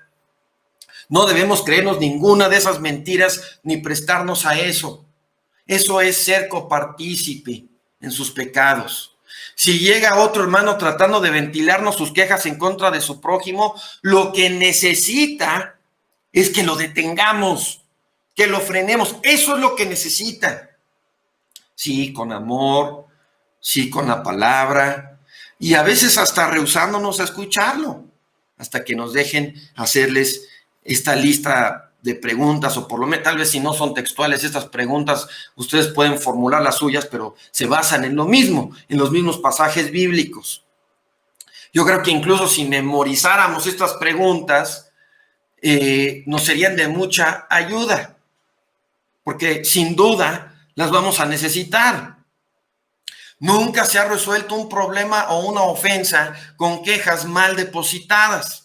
No debemos creernos ninguna de esas mentiras ni prestarnos a eso. Eso es ser copartícipe en sus pecados. Si llega otro hermano tratando de ventilarnos sus quejas en contra de su prójimo, lo que necesita es que lo detengamos, que lo frenemos. Eso es lo que necesita. Sí, con amor, sí, con la palabra, y a veces hasta rehusándonos a escucharlo, hasta que nos dejen hacerles esta lista de preguntas, o por lo menos tal vez si no son textuales estas preguntas, ustedes pueden formular las suyas, pero se basan en lo mismo, en los mismos pasajes bíblicos. Yo creo que incluso si memorizáramos estas preguntas, nos serían de mucha ayuda, porque sin duda las vamos a necesitar. Nunca se ha resuelto un problema o una ofensa con quejas mal depositadas.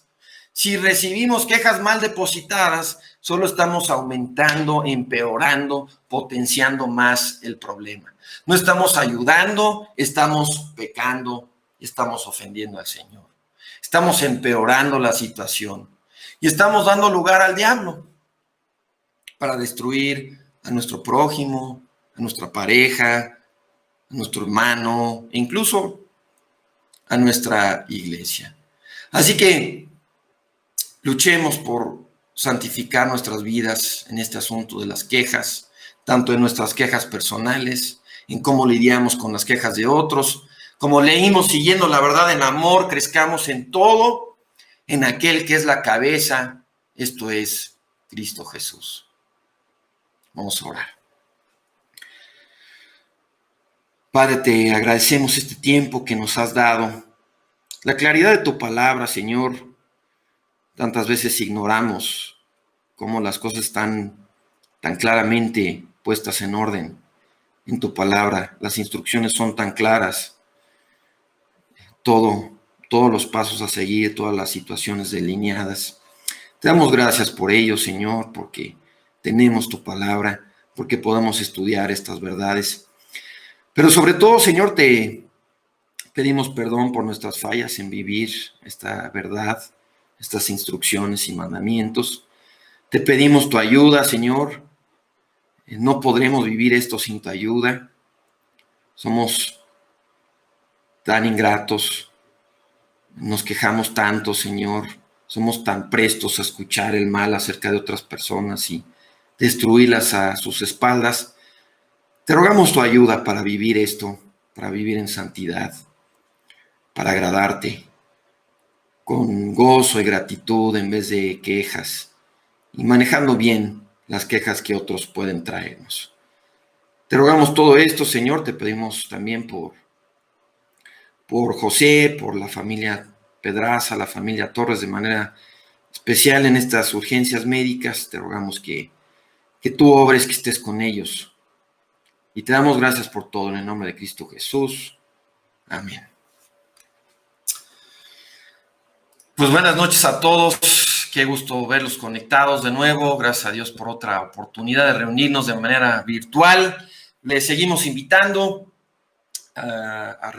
Si recibimos quejas mal depositadas, solo estamos aumentando, empeorando, potenciando más el problema. No estamos ayudando, estamos pecando, estamos ofendiendo al Señor. Estamos empeorando la situación y estamos dando lugar al diablo para destruir a nuestro prójimo, a nuestra pareja, a nuestro hermano, incluso a nuestra iglesia. Así que luchemos por santificar nuestras vidas en este asunto de las quejas, tanto en nuestras quejas personales, en cómo lidiamos con las quejas de otros. Como leímos, siguiendo la verdad en amor, crezcamos en todo, en aquel que es la cabeza, esto es Cristo Jesús. Vamos a orar. Padre, te agradecemos este tiempo que nos has dado, la claridad de tu palabra, Señor. Tantas veces ignoramos cómo las cosas están tan claramente puestas en orden en tu palabra. Las instrucciones son tan claras. Todos los pasos a seguir, todas las situaciones delineadas. Te damos gracias por ello, Señor, porque tenemos tu palabra, porque podemos estudiar estas verdades. Pero sobre todo, Señor, te pedimos perdón por nuestras fallas en vivir esta verdad, estas instrucciones y mandamientos. Te pedimos tu ayuda, Señor. No podremos vivir esto sin tu ayuda. Somos tan ingratos, nos quejamos tanto, Señor. Somos tan prestos a escuchar el mal acerca de otras personas y destruirlas a sus espaldas. Te rogamos tu ayuda para vivir esto, para vivir en santidad, para agradarte, con gozo y gratitud en vez de quejas, y manejando bien las quejas que otros pueden traernos. Te rogamos todo esto, Señor. Te pedimos también por José, por la familia Pedraza, la familia Torres, de manera especial en estas urgencias médicas. Te rogamos que tú obres, que estés con ellos. Y te damos gracias por todo en el nombre de Cristo Jesús. Amén. Pues buenas noches a todos. Qué gusto verlos conectados de nuevo. Gracias a Dios por otra oportunidad de reunirnos de manera virtual. Les seguimos invitando a